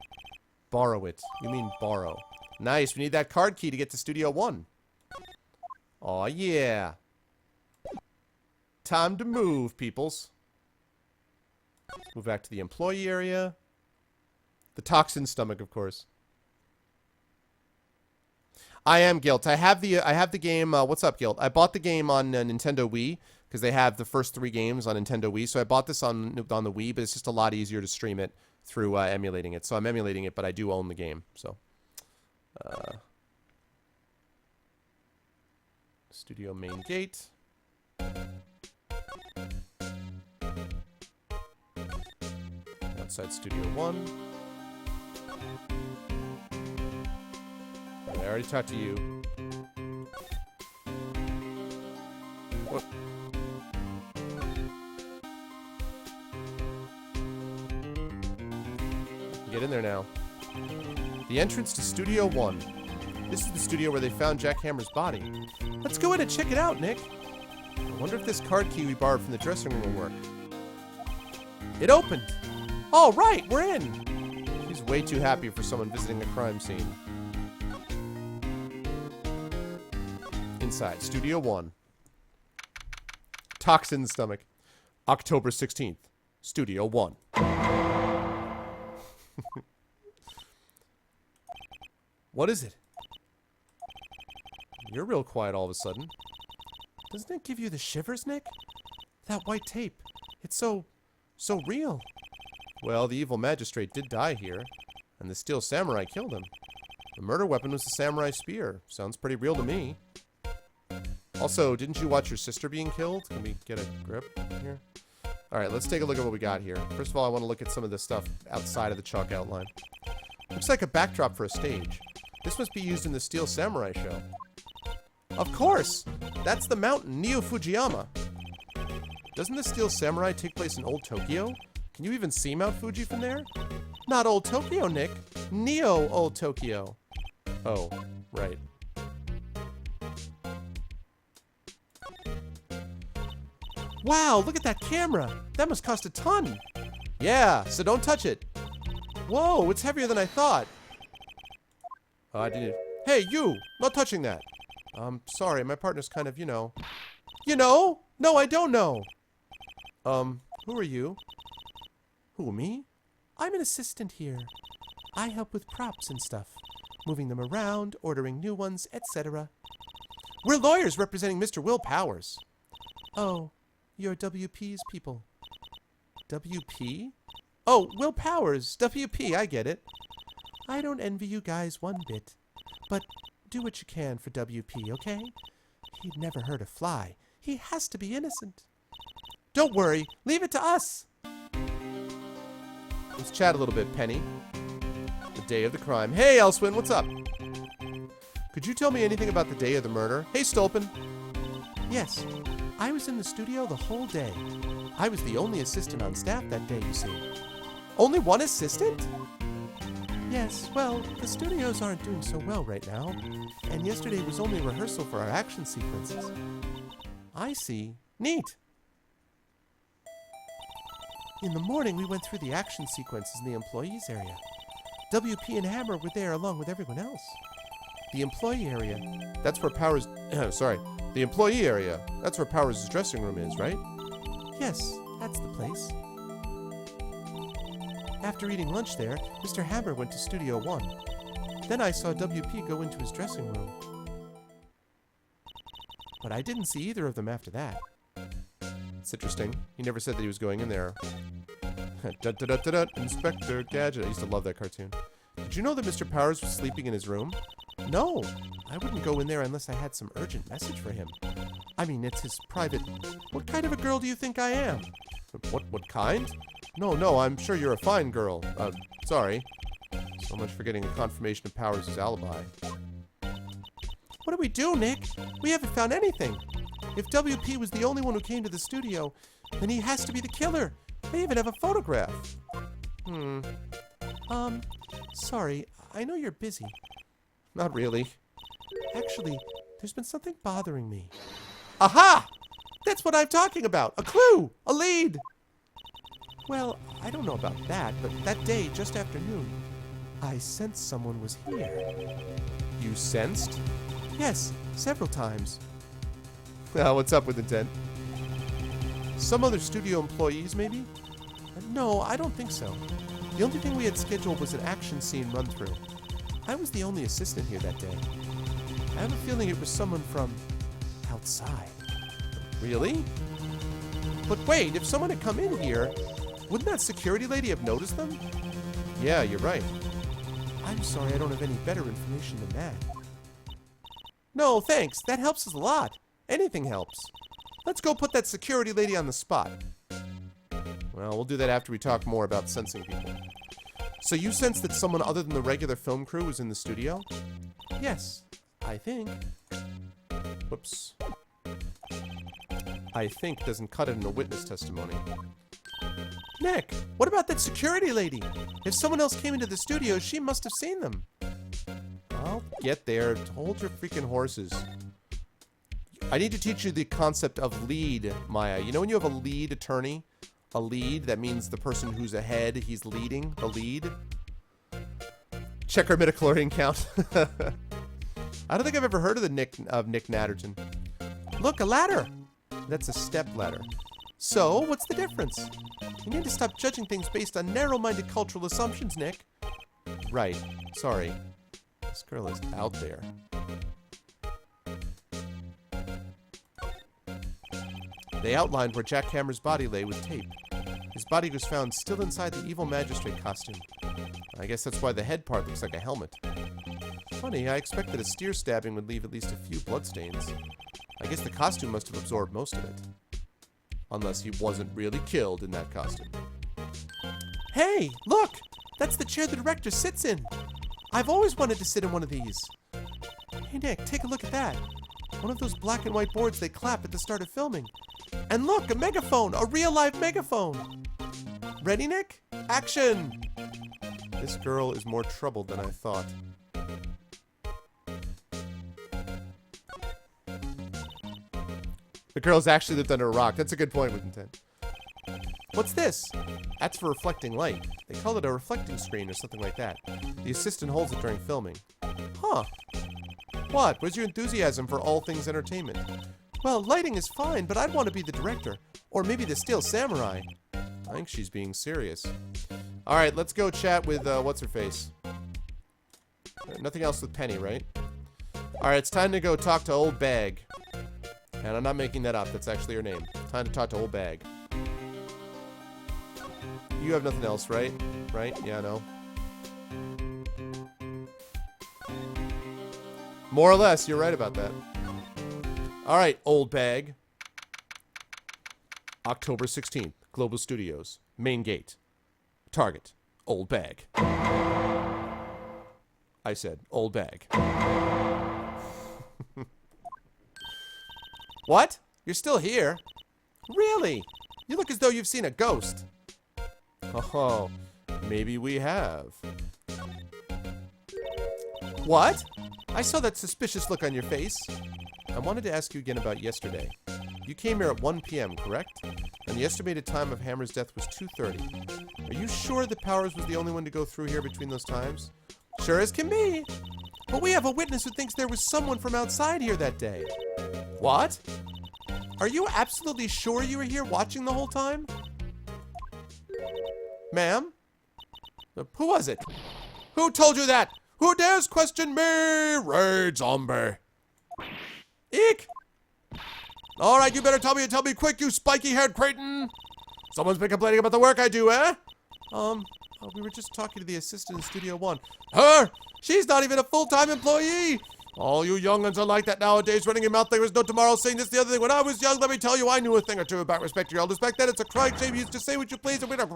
Borrow it. You mean borrow. Nice. We need that card key to get to Studio 1. Aw, yeah. Time to move, peoples. Move back to the employee area. The toxin stomach, of course. I am Guilt. I have the game. What's up, Guilt? I bought the game on Nintendo Wii because they have the first 3 games on Nintendo Wii. So I bought this on the Wii, but it's just a lot easier to stream it through emulating it. So I'm emulating it, but I do own the game. So, Studio main gate. Outside Studio 1. I already talked to you. What? Get in there now. The entrance to Studio 1. This is the studio where they found Jack Hammer's body. Let's go in and check it out, Nick. I wonder if this card key we borrowed from the dressing room will work. It opened. All right, we're in. He's way too happy for someone visiting a crime scene. Inside, Studio 1. Toxin stomach. October 16th, Studio 1. What is it? You're real quiet all of a sudden. Doesn't it give you the shivers, Nick? That white tape. It's so real. Well, the evil magistrate did die here, and the steel samurai killed him. The murder weapon was the samurai spear. Sounds pretty real to me. Also, didn't you watch your sister being killed? Can we get a grip here? Alright, let's take a look at what we got here. First of all, I want to look at some of the stuff outside of the chalk outline. Looks like a backdrop for a stage. This must be used in the Steel Samurai show. Of course! That's the mountain, Neo Fujiyama. Doesn't the Steel Samurai take place in Old Tokyo? Can you even see Mount Fuji from there? Not Old Tokyo, Nick. Neo Old Tokyo. Oh, right. Wow, look at that camera. That must cost a ton. Yeah, so don't touch it. Whoa, it's heavier than I thought. Oh, I didn't. Hey, you! Not touching that. Sorry, my partner's kind of, you know. You know? No, I don't know. Who are you? Who, me? I'm an assistant here. I help with props and stuff. Moving them around, ordering new ones, etc. We're lawyers representing Mr. Will Powers. Oh, you're WP's people. WP? Oh, Will Powers, WP, I get it. I don't envy you guys one bit. But do what you can for WP, okay? He'd never hurt a fly. He has to be innocent. Don't worry, leave it to us. Let's chat a little bit, Penny. The day of the crime. Hey, Elswin, what's up? Could you tell me anything about the day of the murder? Hey, Stolpen. Yes, I was in the studio the whole day. I was the only assistant on staff that day, you see. Only one assistant? Yes, well, the studios aren't doing so well right now, and yesterday was only rehearsal for our action sequences. I see. Neat. In the morning, we went through the action sequences in the employees area. WP and Hammer were there along with everyone else. The employee area. That's where Powers... sorry. The employee area. That's where Powers' dressing room is, right? Yes, that's the place. After eating lunch there, Mr. Hammer went to Studio 1. Then I saw WP go into his dressing room. But I didn't see either of them after that. It's interesting. He never said that he was going in there. Inspector Gadget. I used to love that cartoon. Did you know that Mr. Powers was sleeping in his room? No, I wouldn't go in there unless I had some urgent message for him. I mean, it's his private... What kind of a girl do you think I am? What kind? No, I'm sure you're a fine girl. Sorry. So much for getting a confirmation of Powers' alibi. What do we do, Nick? We haven't found anything. If WP was the only one who came to the studio, then he has to be the killer. They even have a photograph. Sorry, I know you're busy. Not really. Actually, there's been something bothering me. Aha! That's what I'm talking about! A clue! A lead! Well, I don't know about that, but that day, just after noon, I sensed someone was here. You sensed? Yes, several times. What's up with intent? Some other studio employees, maybe? No, I don't think so. The only thing we had scheduled was an action scene run-through. I was the only assistant here that day. I have a feeling it was someone from outside. Really? But wait, if someone had come in here, wouldn't that security lady have noticed them? Yeah, you're right. I'm sorry I don't have any better information than that. No, thanks. That helps us a lot. Anything helps. Let's go put that security lady on the spot. Well, we'll do that after we talk more about sensing people. So you sense that someone other than the regular film crew was in the studio? Yes, I think. Whoops. I think doesn't cut it in a witness testimony. Nick, what about that security lady? If someone else came into the studio, she must have seen them. I'll get there. Hold your freaking horses. I need to teach you the concept of lead, Maya. You know when you have a lead attorney? A lead, that means the person who's ahead, he's leading the lead. Check our midichlorian count. I don't think I've ever heard of Nick Natterton. Look, a ladder. That's a step ladder. So, what's the difference? You need to stop judging things based on narrow-minded cultural assumptions, Nick. Right. Sorry. This girl is out there. They outlined where Jack Hammer's body lay with tape. His body was found still inside the evil magistrate costume. I guess that's why the head part looks like a helmet. Funny, I expected a steer stabbing would leave at least a few bloodstains. I guess the costume must have absorbed most of it. Unless he wasn't really killed in that costume. Hey, look! That's the chair the director sits in! I've always wanted to sit in one of these. Hey Nick, take a look at that. One of those black and white boards they clap at the start of filming. And look, a megaphone! A real live megaphone! Ready, Nick? Action! This girl is more troubled than I thought. The girl's actually lived under a rock. That's a good point, Wigginton. What's this? That's for reflecting light. They call it a reflecting screen or something like that. The assistant holds it during filming. Huh. What? Where's your enthusiasm for all things entertainment? Well, lighting is fine, but I'd want to be the director. Or maybe the Steel Samurai. I think she's being serious. Alright, let's go chat with, what's-her-face. Nothing else with Penny, right? Alright, it's time to go talk to Old Bag. And I'm not making that up. That's actually her name. Time to talk to Old Bag. You have nothing else, right? Right? Yeah, no. More or less, you're right about that. Alright, Old Bag. October 16th, Global Studios. Main gate. Target. Old Bag. I said, Old Bag. What? You're still here? Really? You look as though you've seen a ghost. Oh, maybe we have. What? I saw that suspicious look on your face. I wanted to ask you again about yesterday. You came here at 1 p.m., correct? And the estimated time of Hammer's death was 2:30. Are you sure that Powers was the only one to go through here between those times? Sure as can be. But we have a witness who thinks there was someone from outside here that day. What? Are you absolutely sure you were here watching the whole time? Ma'am? Who was it? Who told you that? Who dares question me? Raid zombie. Eek! Alright, you better tell me and tell me quick, you spiky-haired Creighton! Someone's been complaining about the work I do, eh? We were just talking to the assistant in Studio 1. Her? She's not even a full-time employee! All you young'uns are like that nowadays, running your mouth there is no tomorrow, saying this the other thing. When I was young, let me tell you, I knew a thing or two about respect to your elders. Back then, it's a crying shame. You used to say what you please, and we'd have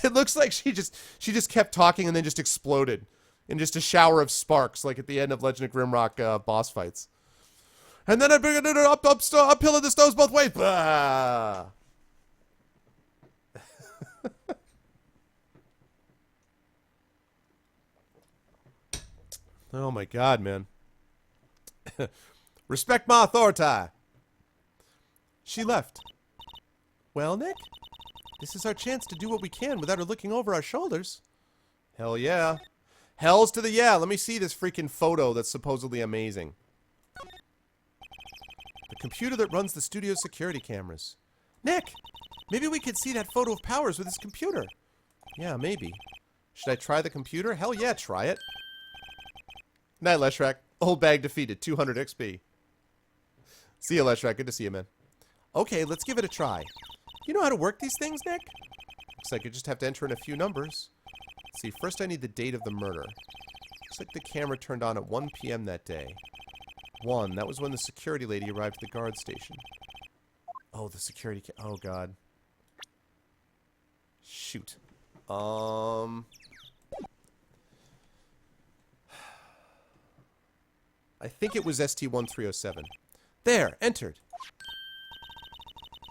It looks like she just kept talking and then just exploded in just a shower of sparks, like at the end of Legend of Grimrock boss fights. And then I'd bring it uphill in the snows both ways. Blah. Oh my god, man. Respect my authority. She left. Well, Nick, this is our chance to do what we can without her looking over our shoulders. Hell yeah. Hells to the yeah. Let me see this freaking photo that's supposedly amazing. The computer that runs the studio security cameras. Nick, maybe we could see that photo of Powers with his computer. Yeah, maybe. Should I try the computer? Hell yeah, try it. Night, Leshrac. Old Bag defeated. 200 XP. See you, Leshrac. Good to see you, man. Okay, let's give it a try. You know how to work these things, Nick? Looks like I just have to enter in a few numbers. Let's see, first I need the date of the murder. Looks like the camera turned on at 1 p.m. that day. 1. That was when the security lady arrived at the guard station. Oh, the security oh, God. Shoot. I think it was ST1307. There, entered.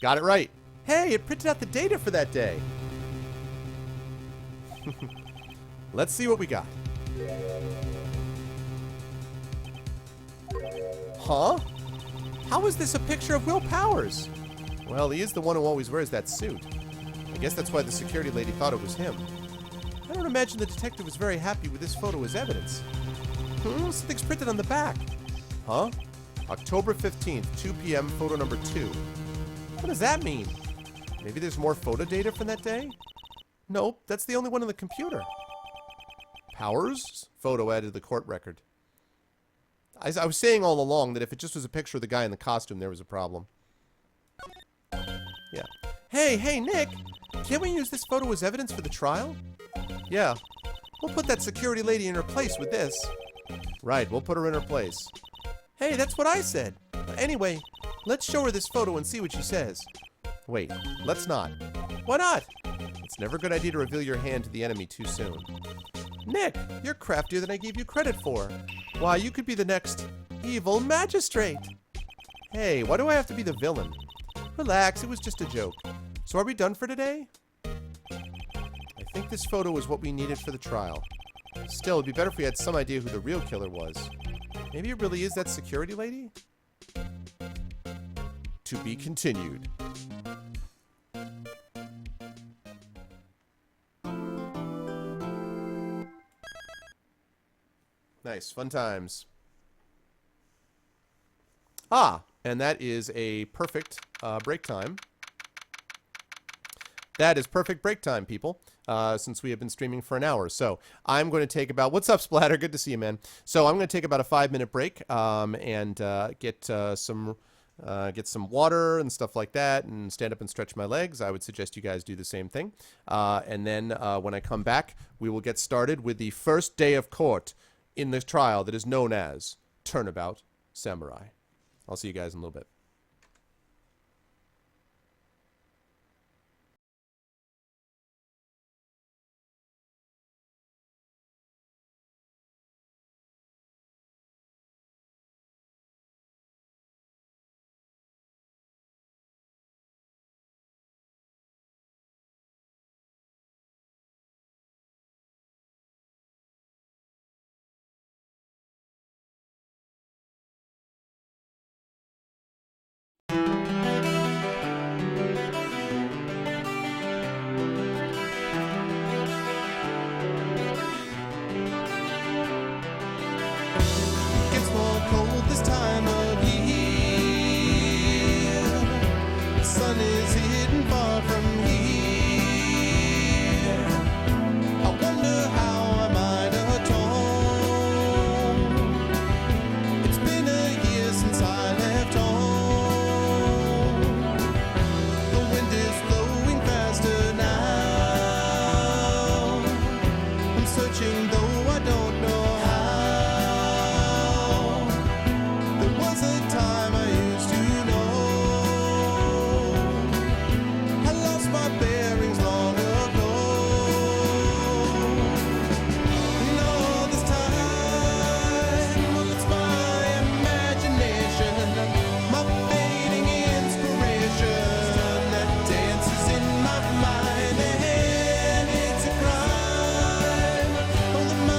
Got it right. Hey, it printed out the data for that day. Let's see what we got. Huh? How is this a picture of Will Powers? Well, he is the one who always wears that suit. I guess that's why the security lady thought it was him. I don't imagine the detective was very happy with this photo as evidence. Something's printed on the back. Huh? October 15th, 2 p.m., photo number 2. What does that mean? Maybe there's more photo data from that day? Nope, that's the only one on the computer. Powers? Photo added to the court record. I was saying all along that if it just was a picture of the guy in the costume, there was a problem. Yeah. Hey, Nick! Can't we use this photo as evidence for the trial? Yeah. We'll put that security lady in her place with this. Right, we'll put her in her place. Hey, that's what I said. Anyway, let's show her this photo and see what she says. Wait, let's not. Why not? It's never a good idea to reveal your hand to the enemy too soon. Nick, you're craftier than I gave you credit for. Why, you could be the next evil magistrate. Hey, why do I have to be the villain? Relax, it was just a joke. So are we done for today? I think this photo was what we needed for the trial. Still, it'd be better if we had some idea who the real killer was. Maybe it really is that security lady? To be continued. Nice, fun times. Ah, and that is a perfect break time. That is perfect break time, people, since we have been streaming for an hour. So I'm going to take about... What's up, Splatter? Good to see you, man. So I'm going to take about a 5-minute break and get some water and stuff like that and stand up and stretch my legs. I would suggest you guys do the same thing. And then when I come back, we will get started with the first day of court in this trial that is known as Turnabout Samurai. I'll see you guys in a little bit. Gets more cold this time of year. The sun is hidden far from here. I wonder how I might atone. It's been a year since I left home. The wind is blowing faster now. I'm searching though I don't know how. There was a time I used to know. I lost my bearings long ago. And all this time, well, it's my imagination, my fading inspiration that dances in my mind. And it's a crime, oh, that my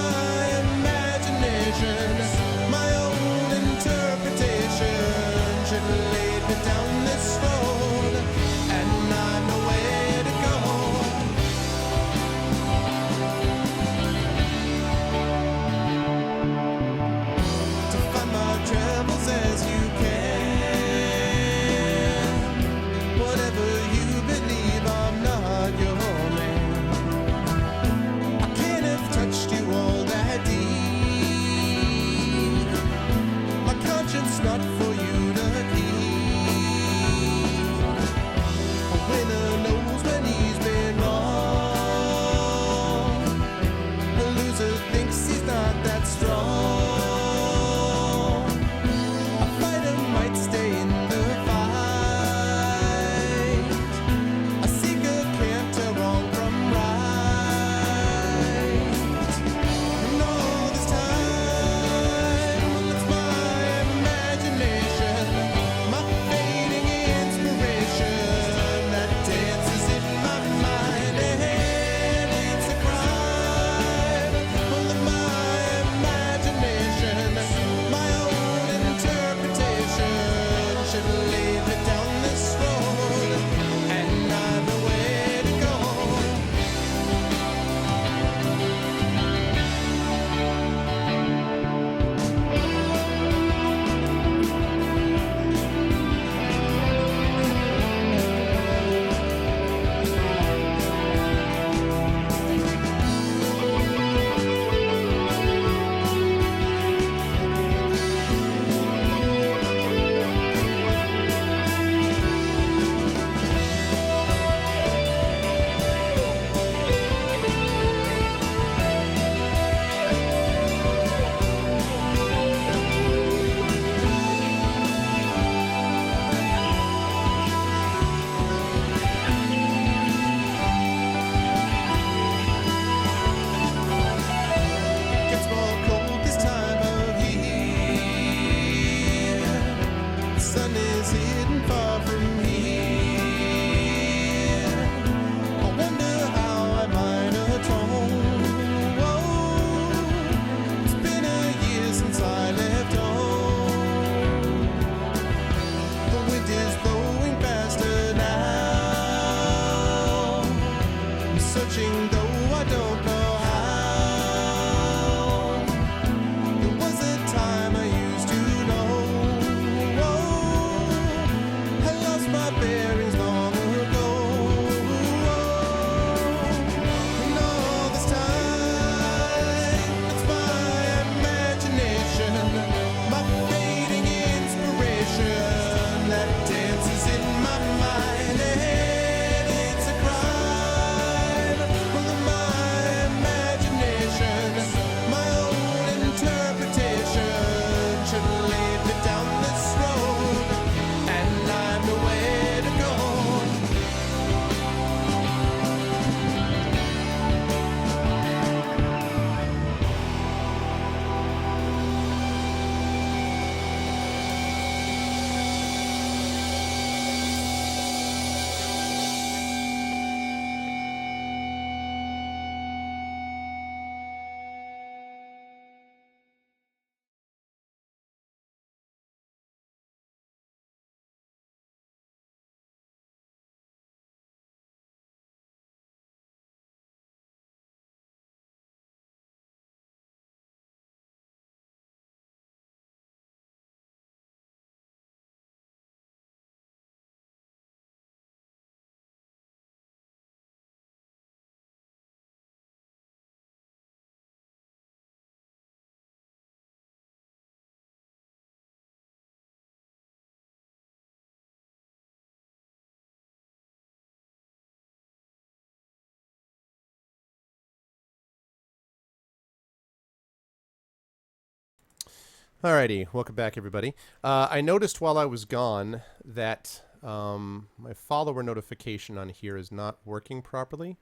Alrighty, welcome back, everybody. I noticed while I was gone that my follower notification on here is not working properly,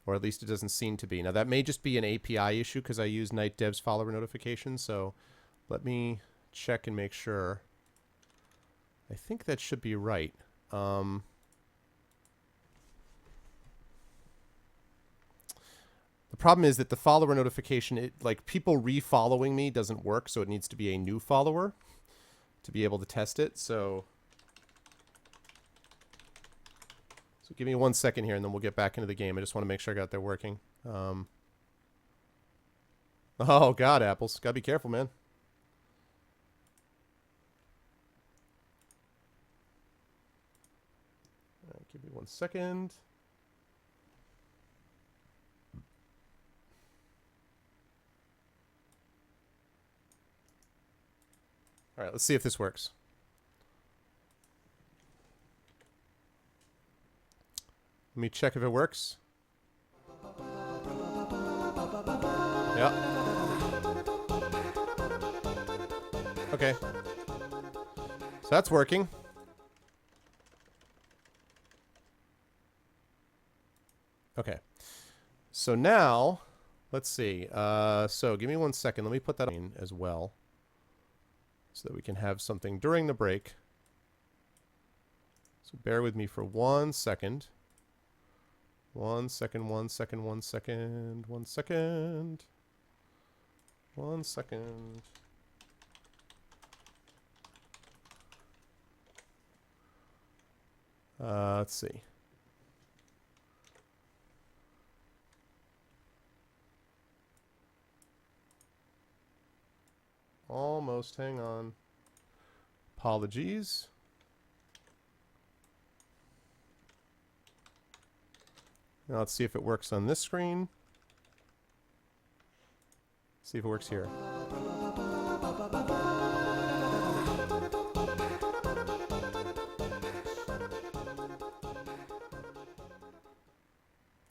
or at least it doesn't seem to be. Now, that may just be an API issue because I use Night Dev's follower notification, so let me check and make sure. I think that should be right. The problem is that the follower notification, like people refollowing me doesn't work, so it needs to be a new follower to be able to test it. So give me 1 second here, and then we'll get back into the game. I just want to make sure I got that working. Oh, God, Apples. Gotta be careful, man. All right, give me 1 second. All right, let's see if this works. Let me check if it works. Yep. Okay. So that's working. Okay. So now, let's see. So give me 1 second. Let me put that on as well, so that we can have something during the break. So bear with me for 1 second. 1 second, 1 second, 1 second, 1 second. 1 second. Let's see. Almost, hang on. Apologies. Now let's see if it works on this screen. See if it works here.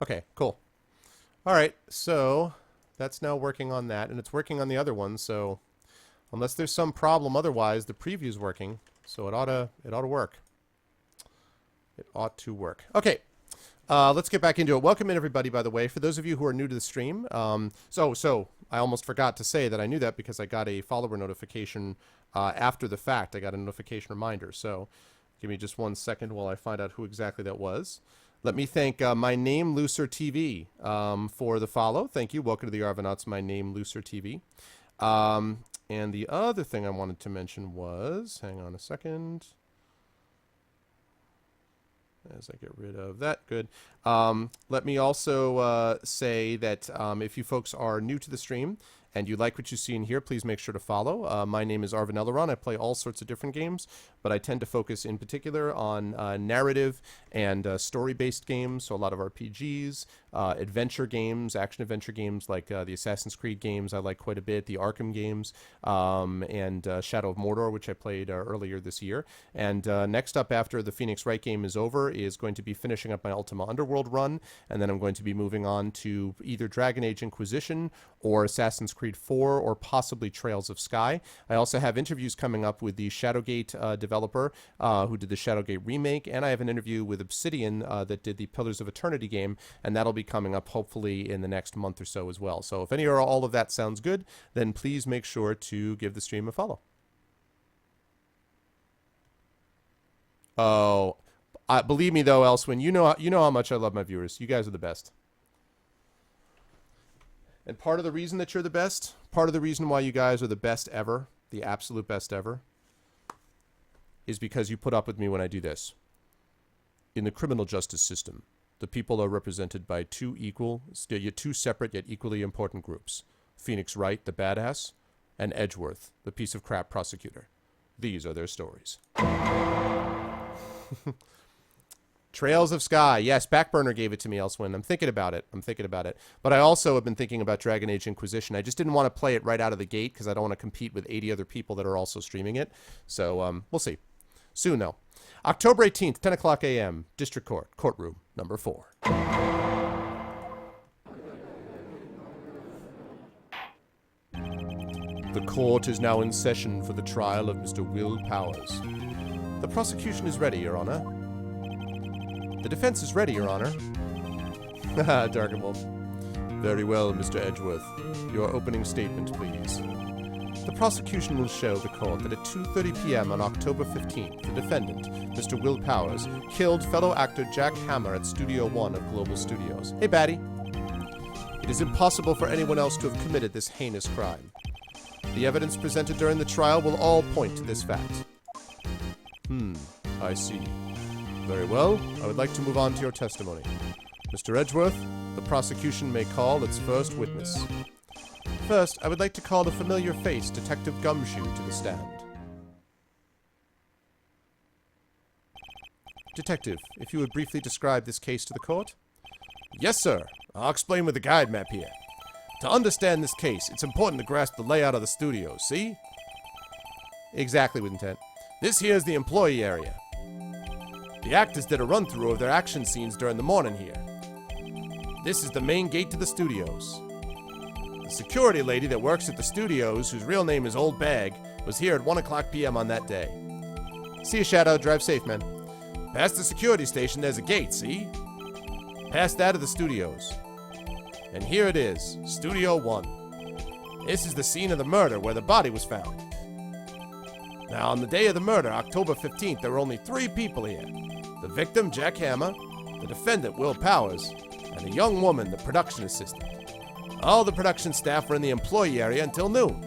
Okay, cool. All right, so that's now working on that, and it's working on the other one, so unless there's some problem otherwise, the preview's working, so it ought to work. It ought to work. Okay. Let's get back into it. Welcome in, everybody, by the way. For those of you who are new to the stream, so I almost forgot to say that I knew that because I got a follower notification after the fact. I got a notification reminder. So give me just 1 second while I find out who exactly that was. Let me thank My Name Looser TV for the follow. Thank you. Welcome to the Arvanauts, My Name Looser TV. And the other thing I wanted to mention was, hang on a second. As I get rid of that, good. Let me also say that if you folks are new to the stream and you like what you see in here, please make sure to follow. My name is Arvin Elleron. I play all sorts of different games, but I tend to focus in particular on narrative and story-based games, so a lot of RPGs, adventure games, action-adventure games like the Assassin's Creed games I like quite a bit, the Arkham games, and Shadow of Mordor, which I played earlier this year. And next up after the Phoenix Wright game is over is going to be finishing up my Ultima Underworld run, and then I'm going to be moving on to either Dragon Age Inquisition or Assassin's Creed 4 or possibly Trails of Sky. I also have interviews coming up with the Shadowgate developer who did the Shadowgate remake, and I have an interview with Obsidian that did the Pillars of Eternity game, and that'll be coming up hopefully in the next month or so as well. So if any or all of that sounds good, then please make sure to give the stream a follow. Oh, believe me though, Elswin, you know how much I love my viewers. You guys are the best. And part of the reason that you're the best, part of the reason why you guys are the best ever, the absolute best ever, is because you put up with me when I do this. In the criminal justice system, the people are represented by two separate yet equally important groups. Phoenix Wright, the badass, and Edgeworth, the piece of crap prosecutor. These are their stories. Trails of Sky. Yes, Backburner gave it to me, Elswin. I'm thinking about it. But I also have been thinking about Dragon Age Inquisition. I just didn't want to play it right out of the gate because I don't want to compete with 80 other people that are also streaming it. So we'll see. Soon, though. October 18th, 10 o'clock a.m., District Court, Courtroom number 4. The court is now in session for the trial of Mr. Will Powers. The prosecution is ready, Your Honor. The defense is ready, Your Honor. Haha, Darkenwolf. Very well, Mr. Edgeworth. Your opening statement, please. The prosecution will show the court that at 2:30 p.m. on October 15th, the defendant, Mr. Will Powers, killed fellow actor Jack Hammer at Studio One of Global Studios. Hey, Batty. It is impossible for anyone else to have committed this heinous crime. The evidence presented during the trial will all point to this fact. I see. Very well. I would like to move on to your testimony. Mr. Edgeworth, the prosecution may call its first witness. First, I would like to call a familiar face, Detective Gumshoe, to the stand. Detective, if you would briefly describe this case to the court? Yes, sir. I'll explain with the guide map here. To understand this case, it's important to grasp the layout of the studio, see? Exactly with intent. This here is the employee area. The actors did a run-through of their action scenes during the morning here. This is the main gate to the studios. The security lady that works at the studios, whose real name is Old Bag, was here at 1 o'clock p.m. on that day. See you, Shadow. Drive safe, man. Past the security station, there's a gate, see? Past that are the studios. And here it is, Studio 1. This is the scene of the murder where the body was found. Now, on the day of the murder, October 15th, there were only 3 people here. The victim, Jack Hammer, the defendant, Will Powers, and a young woman, the production assistant. All the production staff were in the employee area until noon.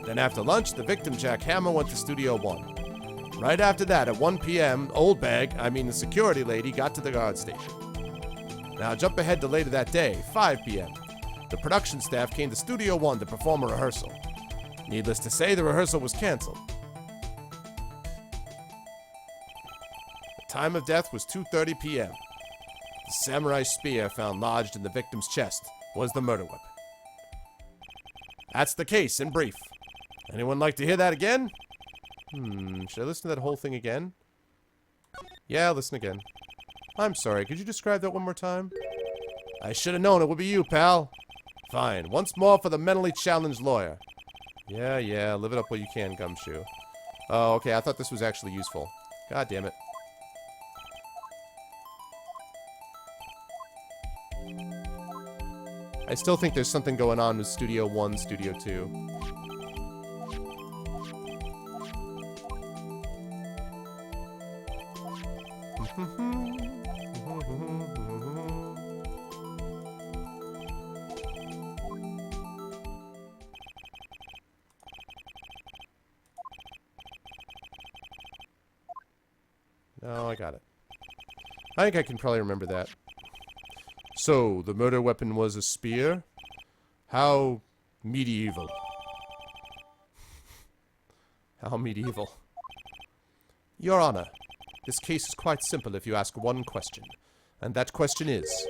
Then after lunch, the victim, Jack Hammer, went to Studio 1. Right after that, at 1 p.m., the security lady, got to the guard station. Now jump ahead to later that day, 5 p.m. The production staff came to Studio 1 to perform a rehearsal. Needless to say, the rehearsal was canceled. The time of death was 2:30 p.m. The samurai spear found lodged in the victim's chest was the murder weapon. That's the case in brief. Anyone like to hear that again? Should I listen to that whole thing again? Yeah, listen again. I'm sorry, could you describe that one more time? I should have known it would be you, pal. Fine, once more for the mentally challenged lawyer. Yeah, live it up while you can, Gumshoe. Oh, okay, I thought this was actually useful. God damn it. I still think there's something going on with Studio 1, Studio 2. No, I got it. I think I can probably remember that. So, the murder weapon was a spear? How medieval. How medieval. Your Honor, this case is quite simple if you ask one question. And that question is,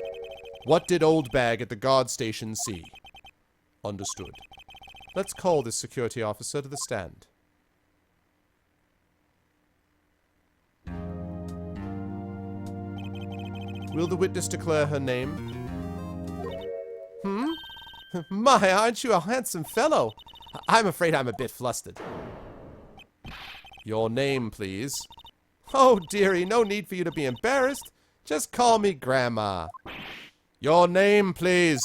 what did Old Bag at the guard station see? Understood. Let's call this security officer to the stand. Will the witness declare her name? My, aren't you a handsome fellow? I'm afraid I'm a bit flustered. Your name, please. Oh, dearie, no need for you to be embarrassed. Just call me Grandma. Your name, please.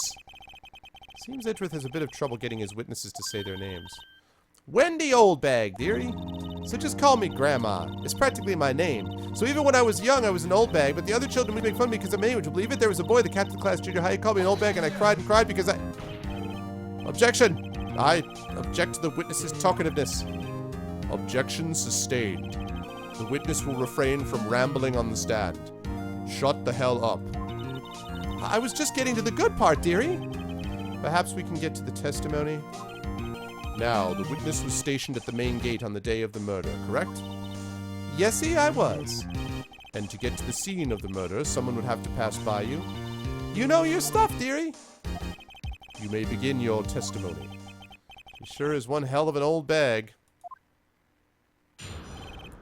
Seems Edgeworth has a bit of trouble getting his witnesses to say their names. Wendy Oldbag, dearie. So just call me Grandma. It's practically my name. So even when I was young, I was an old bag, but the other children would make fun of me because I'm an age. Would you believe it? There was a boy that captained the class junior high. He called me an old bag, and I cried and cried because I... Objection! I object to the witness's talkativeness. Objection sustained. The witness will refrain from rambling on the stand. Shut the hell up. I was just getting to the good part, dearie. Perhaps we can get to the testimony? Now, the witness was stationed at the main gate on the day of the murder, correct? Yesy, I was. And to get to the scene of the murder, someone would have to pass by you. You know your stuff, dearie. You may begin your testimony. He sure is one hell of an old bag.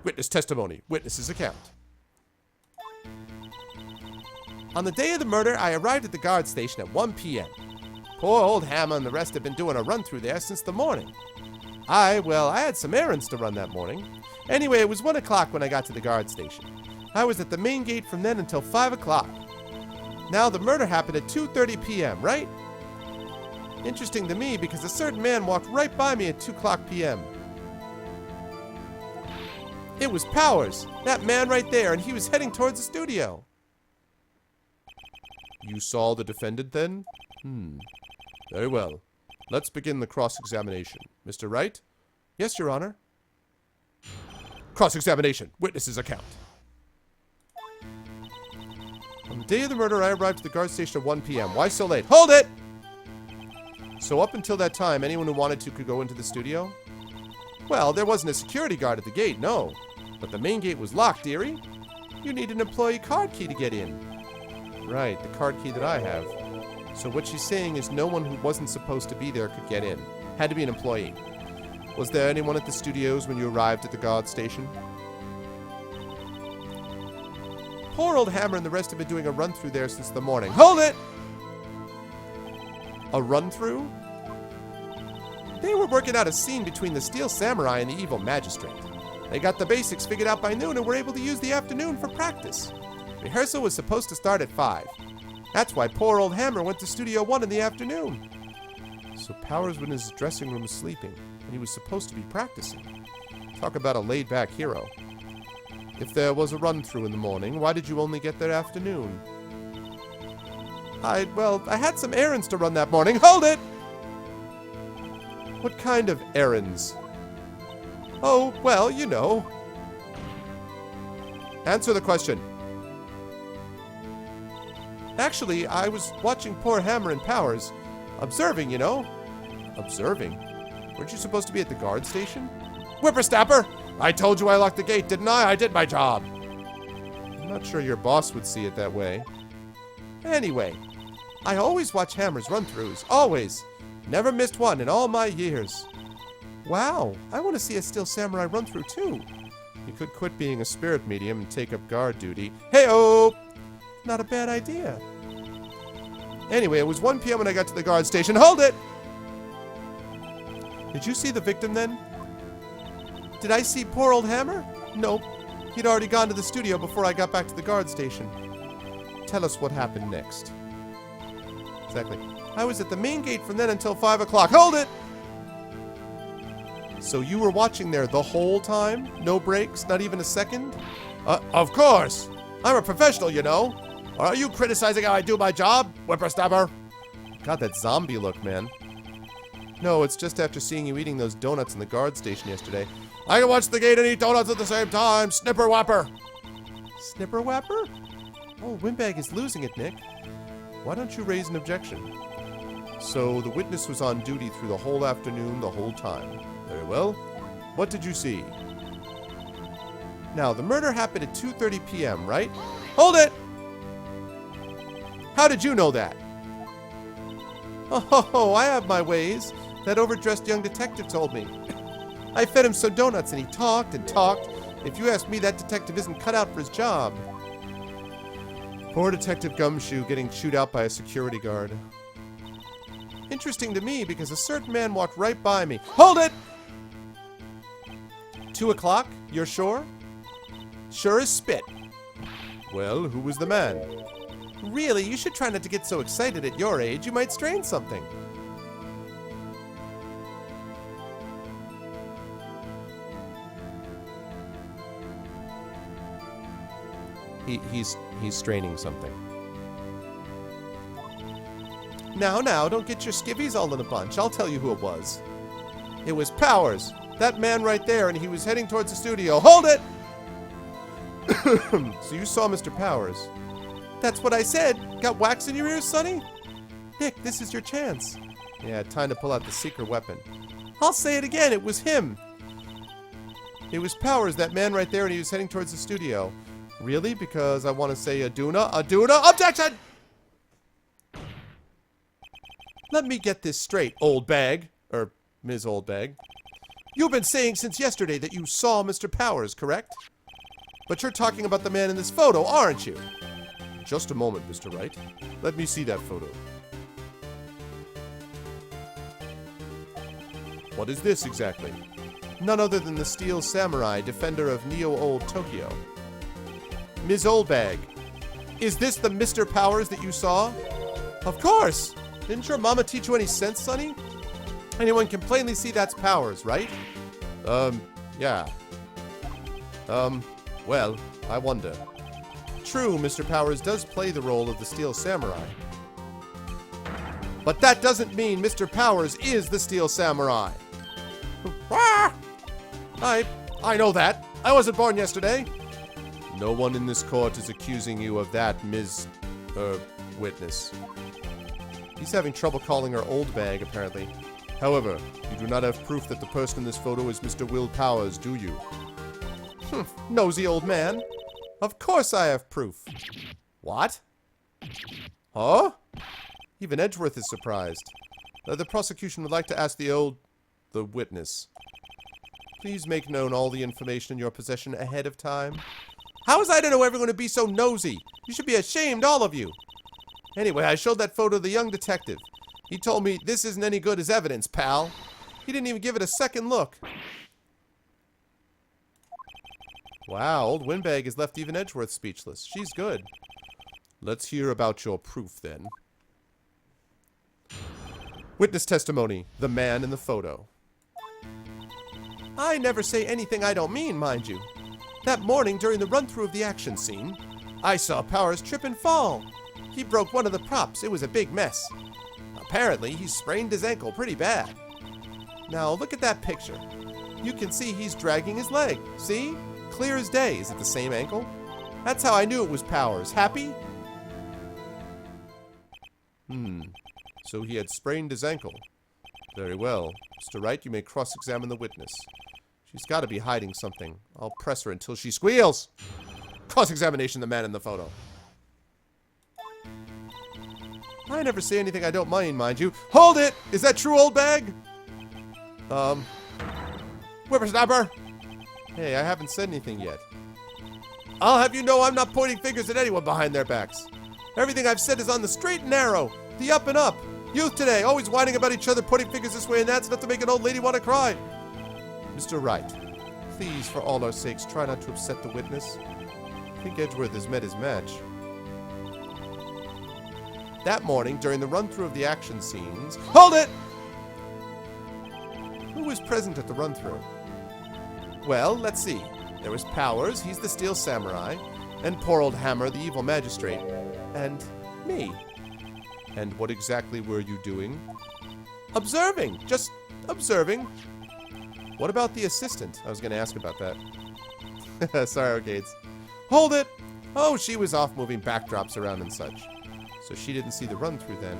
Witness testimony. Witness's account. On the day of the murder, I arrived at the guard station at 1 p.m. Poor old Hammer and the rest have been doing a run through there since the morning. I had some errands to run that morning. Anyway, it was 1 o'clock when I got to the guard station. I was at the main gate from then until 5 o'clock. Now, the murder happened at 2:30 p.m., right? Interesting to me because a certain man walked right by me at 2 o'clock p.m. It was Powers, that man right there, and he was heading towards the studio. You saw the defendant then? Very well. Let's begin the cross-examination. Mr. Wright? Yes, Your Honor. Cross-examination. Witness's account. On the day of the murder, I arrived at the guard station at 1 p.m. Why so late? Hold it! So up until that time, anyone who wanted to could go into the studio? Well, there wasn't a security guard at the gate, no. But the main gate was locked, dearie. You need an employee card key to get in. Right, the card key that I have. So what she's saying is no one who wasn't supposed to be there could get in. Had to be an employee. Was there anyone at the studios when you arrived at the guard station? Poor old Hammer and the rest have been doing a run-through there since the morning. Hold it! A run-through? They were working out a scene between the Steel Samurai and the Evil Magistrate. They got the basics figured out by noon and were able to use the afternoon for practice. Rehearsal was supposed to start at 5. That's why poor old Hammer went to Studio 1 in the afternoon. So Powers was in his dressing room sleeping, and he was supposed to be practicing. Talk about a laid-back hero. If there was a run-through in the morning, why did you only get there afternoon? I had some errands to run that morning. Hold it! What kind of errands? Oh, well, you know. Answer the question. Actually, I was watching poor Hammer and Powers. Observing, you know. Observing? Weren't you supposed to be at the guard station? Whippersnapper! I told you I locked the gate, didn't I? I did my job. I'm not sure your boss would see it that way. Anyway, I always watch Hammer's run-throughs. Always. Never missed one in all my years. Wow, I want to see a Steel Samurai run-through too. You could quit being a spirit medium and take up guard duty. Hey-oh! Not a bad idea. Anyway, it was 1 p.m. when I got to the guard station. Hold it! Did you see the victim then? Did I see poor old Hammer? Nope. He'd already gone to the studio before I got back to the guard station. Tell us what happened next. Exactly. I was at the main gate from then until 5 o'clock. Hold it! So you were watching there the whole time? No breaks? Not even a second? Of course! I'm a professional, you know. Or are you criticizing how I do my job, whippersnapper? Got that zombie look, man. No, it's just after seeing you eating those donuts in the guard station yesterday. I can watch the gate and eat donuts at the same time. Snipper-whapper. Snipper-whapper? Oh, Windbag is losing it, Nick. Why don't you raise an objection? So the witness was on duty through the whole afternoon, the whole time. Very well. What did you see? Now, the murder happened at 2:30 p.m., right? Hold it! How did you know that? Oh, I have my ways. That overdressed young detective told me. I fed him some donuts and he talked and talked. If you ask me, that detective isn't cut out for his job. Poor Detective Gumshoe getting chewed out by a security guard. Interesting to me because a certain man walked right by me. Hold it! 2 o'clock? You're sure? Sure as spit. Well, who was the man? Really, you should try not to get so excited at your age. You might strain something. He's straining something. Now, don't get your skivvies all in a bunch. I'll tell you who it was. It was Powers. That man right there, and he was heading towards the studio. Hold it! So you saw Mr. Powers. That's what I said. Got wax in your ears, Sonny? Nick, this is your chance. Yeah, time to pull out the secret weapon. I'll say it again. It was him. It was Powers, that man right there, and he was heading towards the studio. Really? Because I want to say Aduna? Objection! Let me get this straight, old bag. Or Ms. Old Bag. You've been saying since yesterday that you saw Mr. Powers, correct? But you're talking about the man in this photo, aren't you? Just a moment, Mr. Wright. Let me see that photo. What is this exactly? None other than the Steel Samurai, defender of Neo-Old Tokyo. Ms. Oldbag, is this the Mr. Powers that you saw? Of course! Didn't your mama teach you any sense, Sonny? Anyone can plainly see that's Powers, right? Yeah. Well, I wonder. True, Mr. Powers does play the role of the Steel Samurai. But that doesn't mean Mr. Powers is the Steel Samurai. I know that. I wasn't born yesterday. No one in this court is accusing you of that, Ms. Witness. He's having trouble calling her old bag, apparently. However, you do not have proof that the person in this photo is Mr. Will Powers, do you? Nosy old man. Of course I have proof. What? Huh? Even Edgeworth is surprised. The prosecution would like to ask the witness. Please make known all the information in your possession ahead of time. How was I to know everyone would be so nosy? You should be ashamed, all of you. Anyway, I showed that photo to the young detective. He told me this isn't any good as evidence, pal. He didn't even give it a second look. Wow, old Windbag has left even Edgeworth speechless. She's good. Let's hear about your proof, then. Witness testimony. The man in the photo. I never say anything I don't mean, mind you. That morning during the run-through of the action scene, I saw Powers trip and fall. He broke one of the props. It was a big mess. Apparently, he sprained his ankle pretty bad. Now, look at that picture. You can see he's dragging his leg. See? Clear as day. Is it the same ankle? That's how I knew it was Powers. Happy? So he had sprained his ankle. Very well. Mr. Wright, you may cross-examine the witness. She's got to be hiding something. I'll press her until she squeals. Cross-examination, the man in the photo. I never say anything I don't mind you. Hold it! Is that true, old bag? Whippersnapper! Hey, I haven't said anything yet. I'll have you know I'm not pointing fingers at anyone behind their backs. Everything I've said is on the straight and narrow. The up and up. Youth today, always whining about each other, pointing fingers this way and that, so not to make an old lady want to cry. Mr. Wright, please, for all our sakes, try not to upset the witness. I think Edgeworth has met his match. That morning, during the run-through of the action scenes... Hold it! Who was present at the run-through? Well, let's see. There was Powers, he's the Steel Samurai, and poor old Hammer, the evil magistrate, and me. And what exactly were you doing? Observing! Just observing. What about the assistant? I was going to ask about that. Sorry, Arcades. Hold it! Oh, she was off moving backdrops around and such. So she didn't see the run-through then.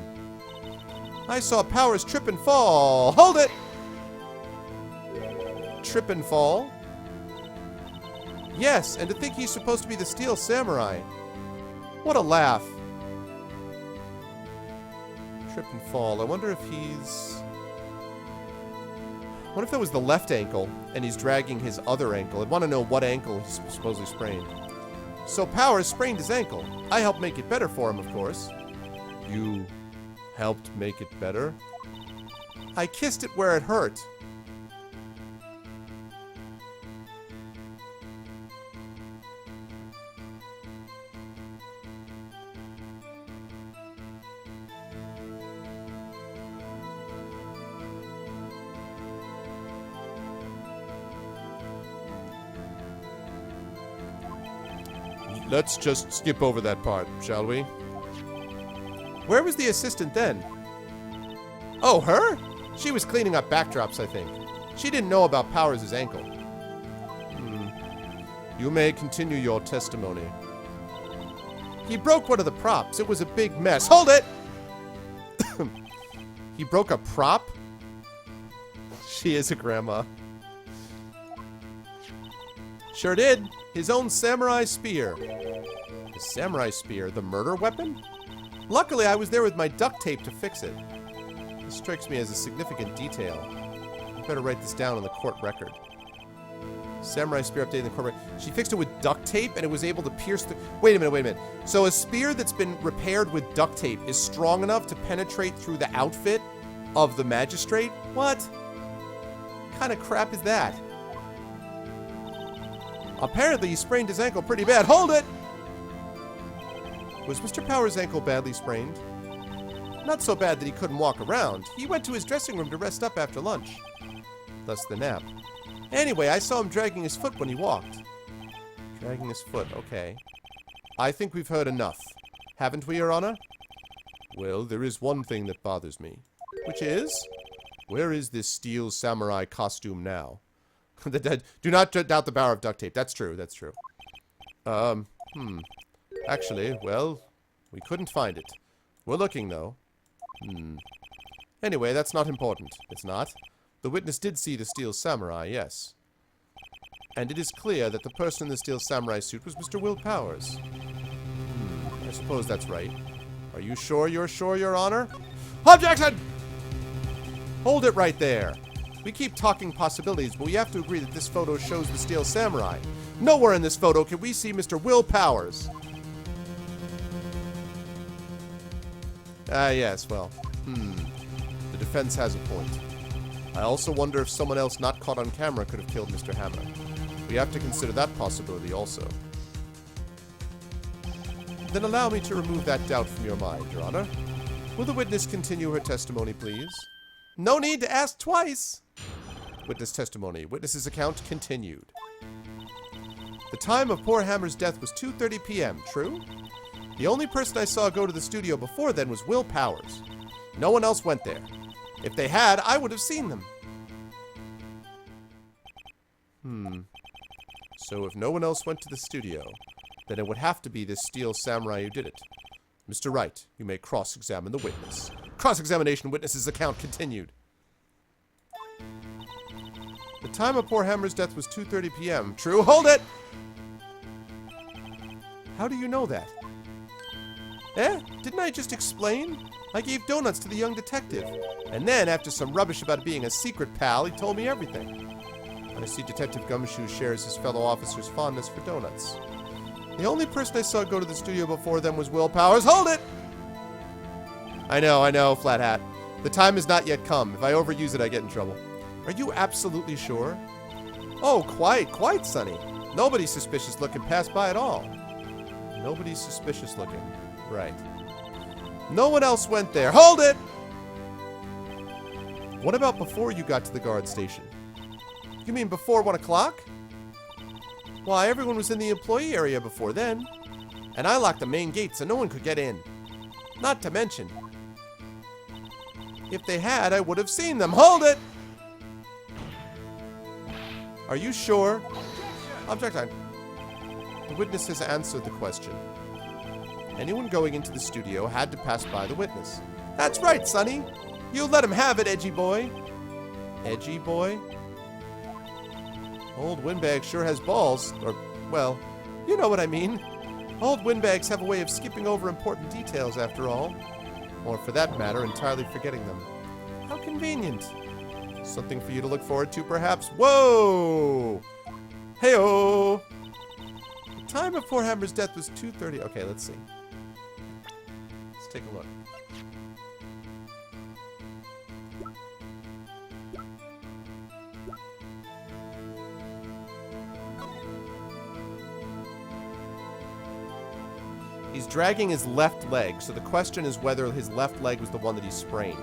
I saw Powers trip and fall. Hold it! Trip and fall? Yes, and to think he's supposed to be the Steel Samurai. What a laugh. Trip and fall. I wonder if he's... What if that was the left ankle, and he's dragging his other ankle? I'd want to know what ankle he's supposedly sprained. So Powers sprained his ankle. I helped make it better for him, of course. You helped make it better? I kissed it where it hurt. Let's just skip over that part, shall we? Where was the assistant then? Oh, her? She was cleaning up backdrops, I think. She didn't know about Powers' ankle. You may continue your testimony. He broke one of the props. It was a big mess. Hold it! He broke a prop? She is a grandma. Sure did. His own samurai spear. His samurai spear? The murder weapon? Luckily, I was there with my duct tape to fix it. This strikes me as a significant detail. I better write this down on the court record. Samurai spear updated in the court record. She fixed it with duct tape and it was able to pierce the... Wait a minute. So a spear that's been repaired with duct tape is strong enough to penetrate through the outfit of the magistrate? What? kind of crap is that? Apparently he sprained his ankle pretty bad. Hold it! Was Mr. Powers' ankle badly sprained? Not so bad that he couldn't walk around. He went to his dressing room to rest up after lunch. Thus the nap. Anyway, I saw him dragging his foot when he walked. Dragging his foot, okay. I think we've heard enough. Haven't we, Your Honor? Well, there is one thing that bothers me. Which is? Where is this steel samurai costume now? Do not doubt the power of duct tape. That's true, that's true. Actually, well, we couldn't find it. We're looking, though. Anyway, that's not important. It's not. The witness did see the steel samurai, yes. And it is clear that the person in the steel samurai suit was Mr. Will Powers. I suppose that's right. Are you sure you're sure, Your Honor? Objection! Hold it right there. We keep talking possibilities, but we have to agree that this photo shows the steel samurai. Nowhere in this photo can we see Mr. Will Powers. Yes, well, the defense has a point. I also wonder if someone else not caught on camera could have killed Mr. Hammer. We have to consider that possibility also. Then allow me to remove that doubt from your mind, Your Honor. Will the witness continue her testimony, please? No need to ask twice! Witness testimony. Witness's account continued. The time of poor Hammer's death was 2:30 p.m., true? The only person I saw go to the studio before then was Will Powers. No one else went there. If they had, I would have seen them. So if no one else went to the studio, then it would have to be this steel samurai who did it. Mr. Wright, you may cross-examine the witness. Cross-examination witness's account continued. The time of poor Hammer's death was 2:30 p.m. True? Hold it! How do you know that? Didn't I just explain? I gave donuts to the young detective. And then, after some rubbish about being a secret pal, he told me everything. I see Detective Gumshoe shares his fellow officer's fondness for donuts. The only person I saw go to the studio before them was Will Powers. Hold it! I know, Flat Hat. The time has not yet come. If I overuse it, I get in trouble. Are you absolutely sure? Oh, quite, Sonny. Nobody's suspicious looking passed by at all. Nobody's suspicious looking. Right. No one else went there. Hold it! What about before you got to the guard station? You mean before 1 o'clock? Why, everyone was in the employee area before then. And I locked the main gate so no one could get in. Not to mention, if they had, I would have seen them. Hold it! Are you sure? Objection. The witness has answered the question. Anyone going into the studio had to pass by the witness. That's right, Sonny. You let him have it, edgy boy. Edgy boy? Old Windbag sure has balls. Or, well, you know what I mean. Old Windbags have a way of skipping over important details, after all. Or, for that matter, entirely forgetting them. How convenient. Something for you to look forward to, perhaps? Whoa! Hey-oh! The time before Hammer's death was 2:30. Okay, let's see. Let's take a look. He's dragging his left leg, so the question is whether his left leg was the one that he sprained.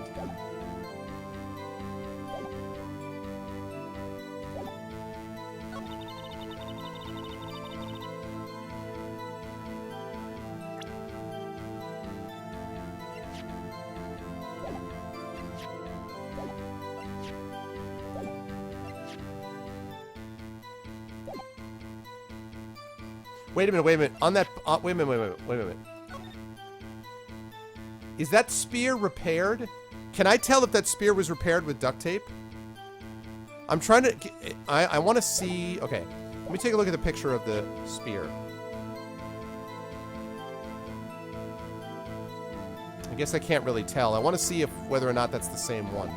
Wait a minute. On that, wait a minute. Is that spear repaired? Can I tell if that spear was repaired with duct tape? I'm trying to, I want to see, okay. Let me take a look at the picture of the spear. I guess I can't really tell. I want to see if whether or not that's the same one.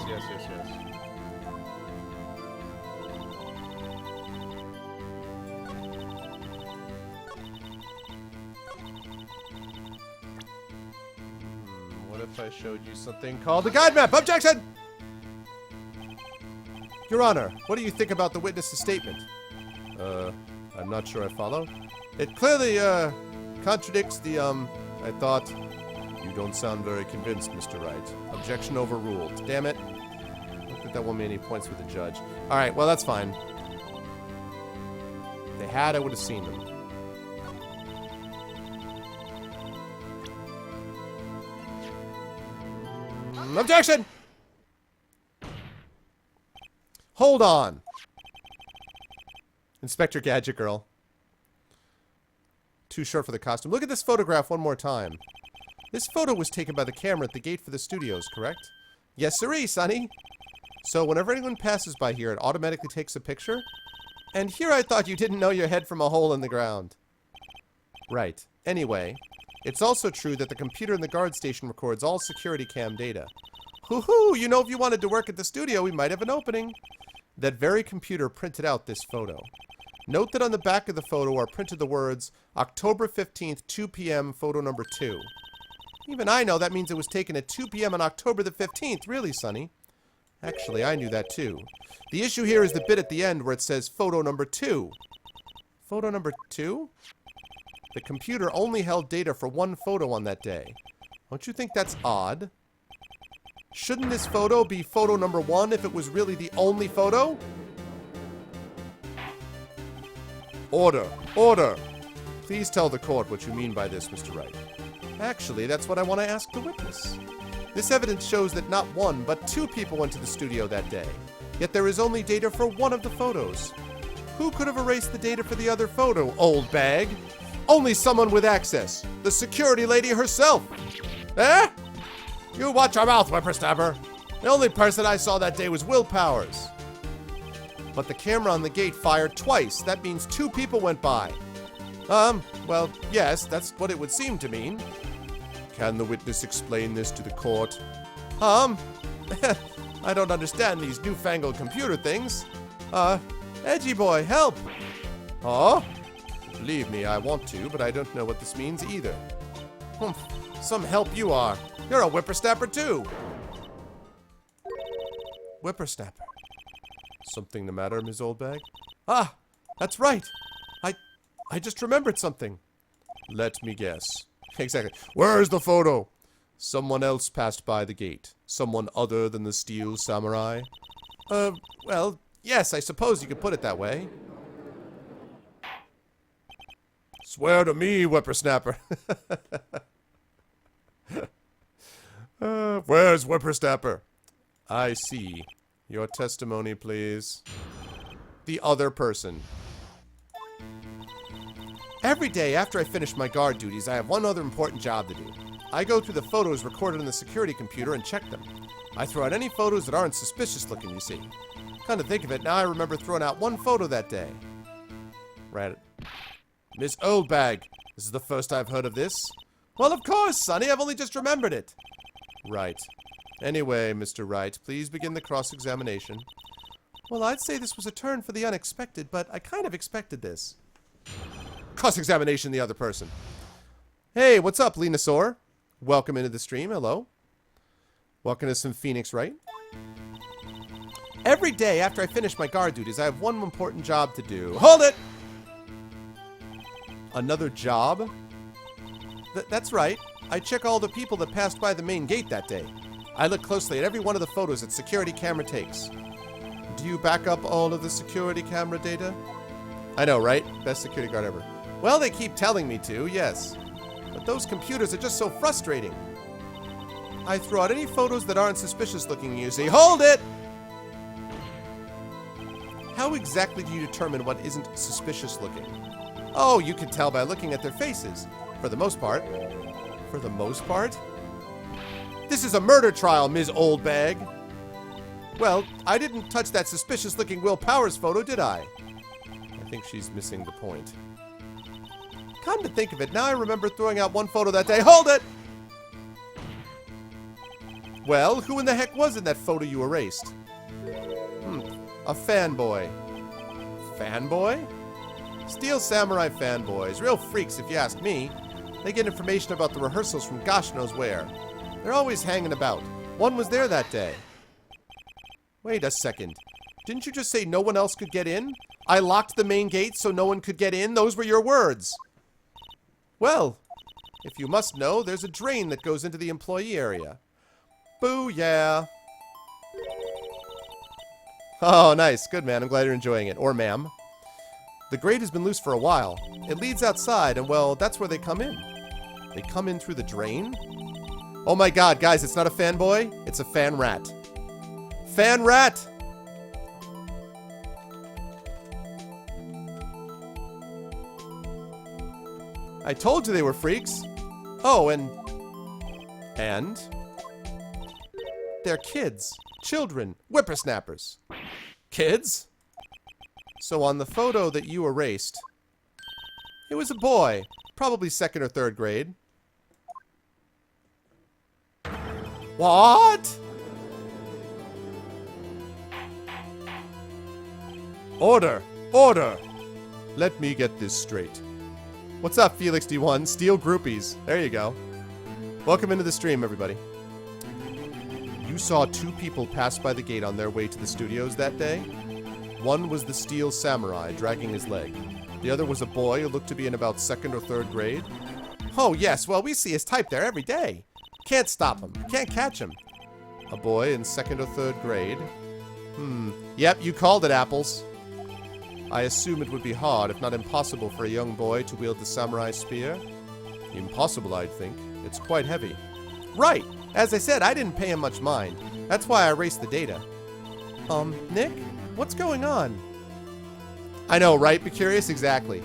Yes. if I showed you something called a guide map? Objection! Your Honor, what do you think about the witness's statement? I'm not sure I follow. It clearly, contradicts the, I thought... You don't sound very convinced, Mr. Wright. Objection overruled. Damn it. I don't think that won me any points with the judge. Alright, well, that's fine. If they had, I would have seen them. Objection! Hold on. Inspector Gadget Girl. Too short for the costume. Look at this photograph one more time. This photo was taken by the camera at the gate for the studios, correct? Yes, sirree, Sonny. So whenever anyone passes by here, it automatically takes a picture? And here I thought you didn't know your head from a hole in the ground. Right. Anyway, it's also true that the computer in the guard station records all security cam data. Hoo-hoo! You know, if you wanted to work at the studio, we might have an opening. That very computer printed out this photo. Note that on the back of the photo are printed the words, October 15th, 2 p.m., photo number 2. Even I know that means it was taken at 2 p.m. on October the 15th. Really, Sonny? Actually, I knew that too. The issue here is the bit at the end where it says photo number 2. Photo number 2? The computer only held data for one photo on that day. Don't you think that's odd? Shouldn't this photo be photo number 1 if it was really the only photo? Order! Order! Please tell the court what you mean by this, Mr. Wright. Actually, that's what I want to ask the witness. This evidence shows that not one, but 2 people went to the studio that day. Yet there is only data for one of the photos. Who could have erased the data for the other photo, old bag? Only someone with access. The security lady herself. Eh? You watch your mouth, whippersnapper. The only person I saw that day was Will Powers. But the camera on the gate fired twice. That means 2 people went by. Well, yes, that's what it would seem to mean. Can the witness explain this to the court? I don't understand these newfangled computer things. Edgy boy, help! Huh? Believe me, I want to, but I don't know what this means either. Humph, some help you are. You're a whippersnapper too. Whippersnapper. Something the matter, Ms. Oldbag? Ah, that's right. I just remembered something. Let me guess. Exactly. Where's the photo? Someone else passed by the gate. Someone other than the Steel Samurai? Well, yes, I suppose you could put it that way. Swear to me, whippersnapper. Where's whippersnapper? I see. Your testimony, please. The other person. Every day after I finish my guard duties, I have one other important job to do. I go through the photos recorded on the security computer and check them. I throw out any photos that aren't suspicious looking, you see. Come to think of it, now I remember throwing out one photo that day. Right. Miss Oldbag, this is the first I've heard of this. Well, of course, Sonny, I've only just remembered it. Right. Anyway, Mr. Wright, please begin the cross-examination. Well, I'd say this was a turn for the unexpected, but I kind of expected this. Cross-examination the other person. Hey, what's up, Lenasaur? Welcome into the stream. Hello. Welcome to some Phoenix Wright. Every day after I finish my guard duties, I have one important job to do. Hold it! Another job? That's right. I check all the people that passed by the main gate that day. I look closely at every one of the photos that security camera takes. Do you back up all of the security camera data? I know, right? Best security guard ever. Well, they keep telling me to, yes. But those computers are just so frustrating. I throw out any photos that aren't suspicious looking, you see. Hold it! How exactly do you determine what isn't suspicious looking? Oh, you can tell by looking at their faces. For the most part. For the most part? This is a murder trial, Ms. Oldbag. Well, I didn't touch that suspicious-looking Will Powers photo, did I? I think she's missing the point. Come to think of it, now I remember throwing out one photo that day. Hold it! Well, who in the heck was in that photo you erased? A fanboy. Fanboy? Steel Samurai fanboys. Real freaks, if you ask me. They get information about the rehearsals from gosh knows where. They're always hanging about. One was there that day. Wait a second. Didn't you just say no one else could get in? I locked the main gate so no one could get in? Those were your words. Well, if you must know, there's a drain that goes into the employee area. Booyah. Oh, nice. Good, man. I'm glad you're enjoying it. Or ma'am. The grate has been loose for a while. It leads outside, and well, that's where they come in. They come in through the drain? Oh my god, guys, it's not a fanboy. It's a fan rat. Fan rat! I told you they were freaks. Oh, and they're kids. Children. Whippersnappers. Kids? So on the photo that you erased, it was a boy. Probably 2nd or 3rd grade. What? Order! Order! Let me get this straight. What's up, Felix D1? Steel groupies. There you go. Welcome into the stream, everybody. You saw 2 people pass by the gate on their way to the studios that day? One was the steel samurai dragging his leg. The other was a boy who looked to be in about 2nd or 3rd grade. Oh, yes. Well, we see his type there every day. Can't stop him. Can't catch him. A boy in 2nd or 3rd grade? Yep, you called it, Apples. I assume it would be hard, if not impossible, for a young boy to wield the samurai spear. Impossible, I'd think. It's quite heavy. Right! As I said, I didn't pay him much mind. That's why I erased the data. Nick? What's going on? I know, right? Be curious? Exactly.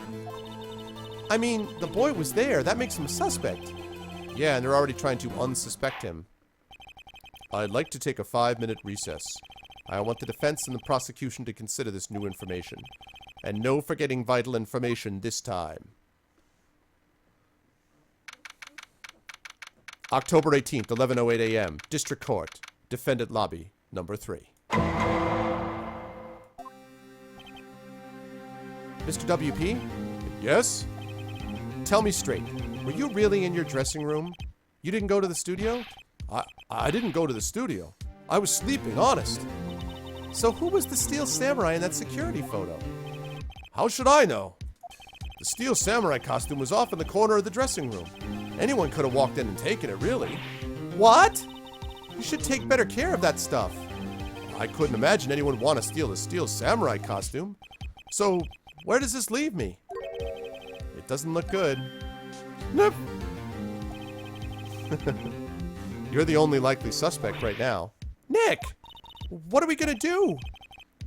I mean, the boy was there. That makes him a suspect. Yeah, and they're already trying to unsuspect him. I'd like to take a 5-minute recess. I want the defense and the prosecution to consider this new information. And no forgetting vital information this time. October 18th, 11:08 a.m. District Court. Defendant Lobby, number 3. Mr. WP? Yes? Tell me straight. Were you really in your dressing room? You didn't go to the studio? I didn't go to the studio. I was sleeping, honest. So who was the steel samurai in that security photo? How should I know? The steel samurai costume was off in the corner of the dressing room. Anyone could have walked in and taken it, really. What? You should take better care of that stuff. I couldn't imagine anyone want to steal a steel samurai costume. So, where does this leave me? It doesn't look good. Nope. You're the only likely suspect right now. Nick! What are we gonna do?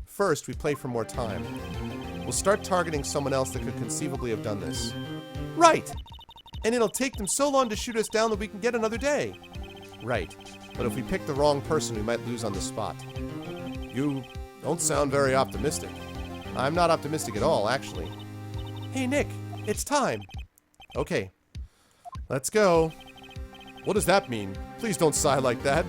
First, we play for more time. We'll start targeting someone else that could conceivably have done this. Right! And it'll take them so long to shoot us down that we can get another day. Right. But if we pick the wrong person, we might lose on the spot. You don't sound very optimistic. I'm not optimistic at all, actually. Hey, Nick, it's time. Okay. Let's go. What does that mean? Please don't sigh like that.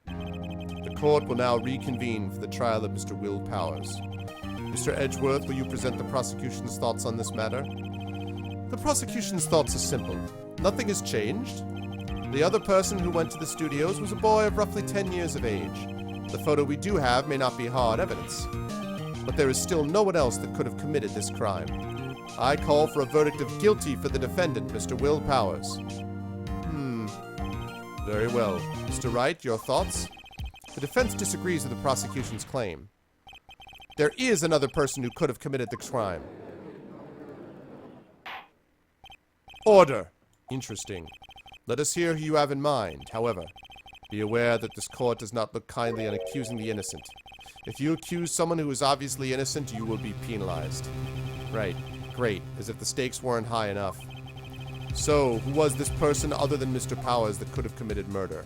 The court will now reconvene for the trial of Mr. Will Powers. Mr. Edgeworth, will you present the prosecution's thoughts on this matter? The prosecution's thoughts are simple. Nothing has changed. The other person who went to the studios was a boy of roughly 10 years of age. The photo we do have may not be hard evidence. But there is still no one else that could have committed this crime. I call for a verdict of guilty for the defendant, Mr. Will Powers. Very well. Mr. Wright, your thoughts? The defense disagrees with the prosecution's claim. There is another person who could have committed the crime. Order. Interesting. Let us hear who you have in mind. However, be aware that this court does not look kindly on accusing the innocent. If you accuse someone who is obviously innocent, you will be penalized. Right. Great. As if the stakes weren't high enough. So, who was this person other than Mr. Powers that could have committed murder?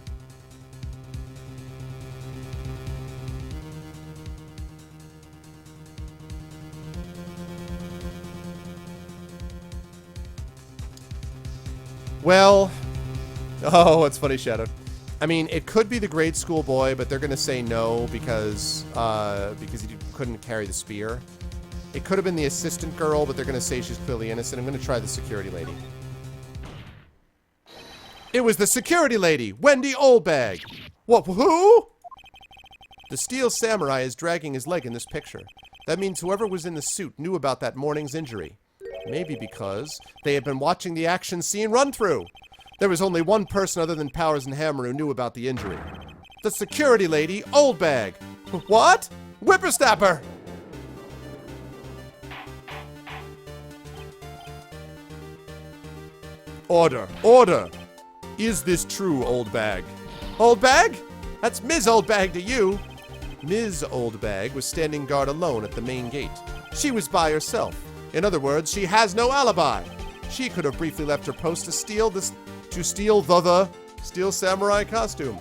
Well, oh, it's funny, Shadow. I mean, it could be the grade school boy, but they're gonna say no because he couldn't carry the spear. It could have been the assistant girl, but they're gonna say she's clearly innocent. I'm gonna try the security lady. It was the security lady, Wendy Oldbag. What, who? The Steel Samurai is dragging his leg in this picture. That means whoever was in the suit knew about that morning's injury. Maybe because they had been watching the action scene run through. There was only one person other than Powers and Hammer who knew about the injury. The security lady, Oldbag. What? Whippersnapper! Order, order! Is this true, Oldbag? Oldbag? That's Ms. Oldbag to you. Ms. Oldbag was standing guard alone at the main gate. She was by herself. In other words, she has no alibi. She could have briefly left her post to steal the Steel Samurai costume.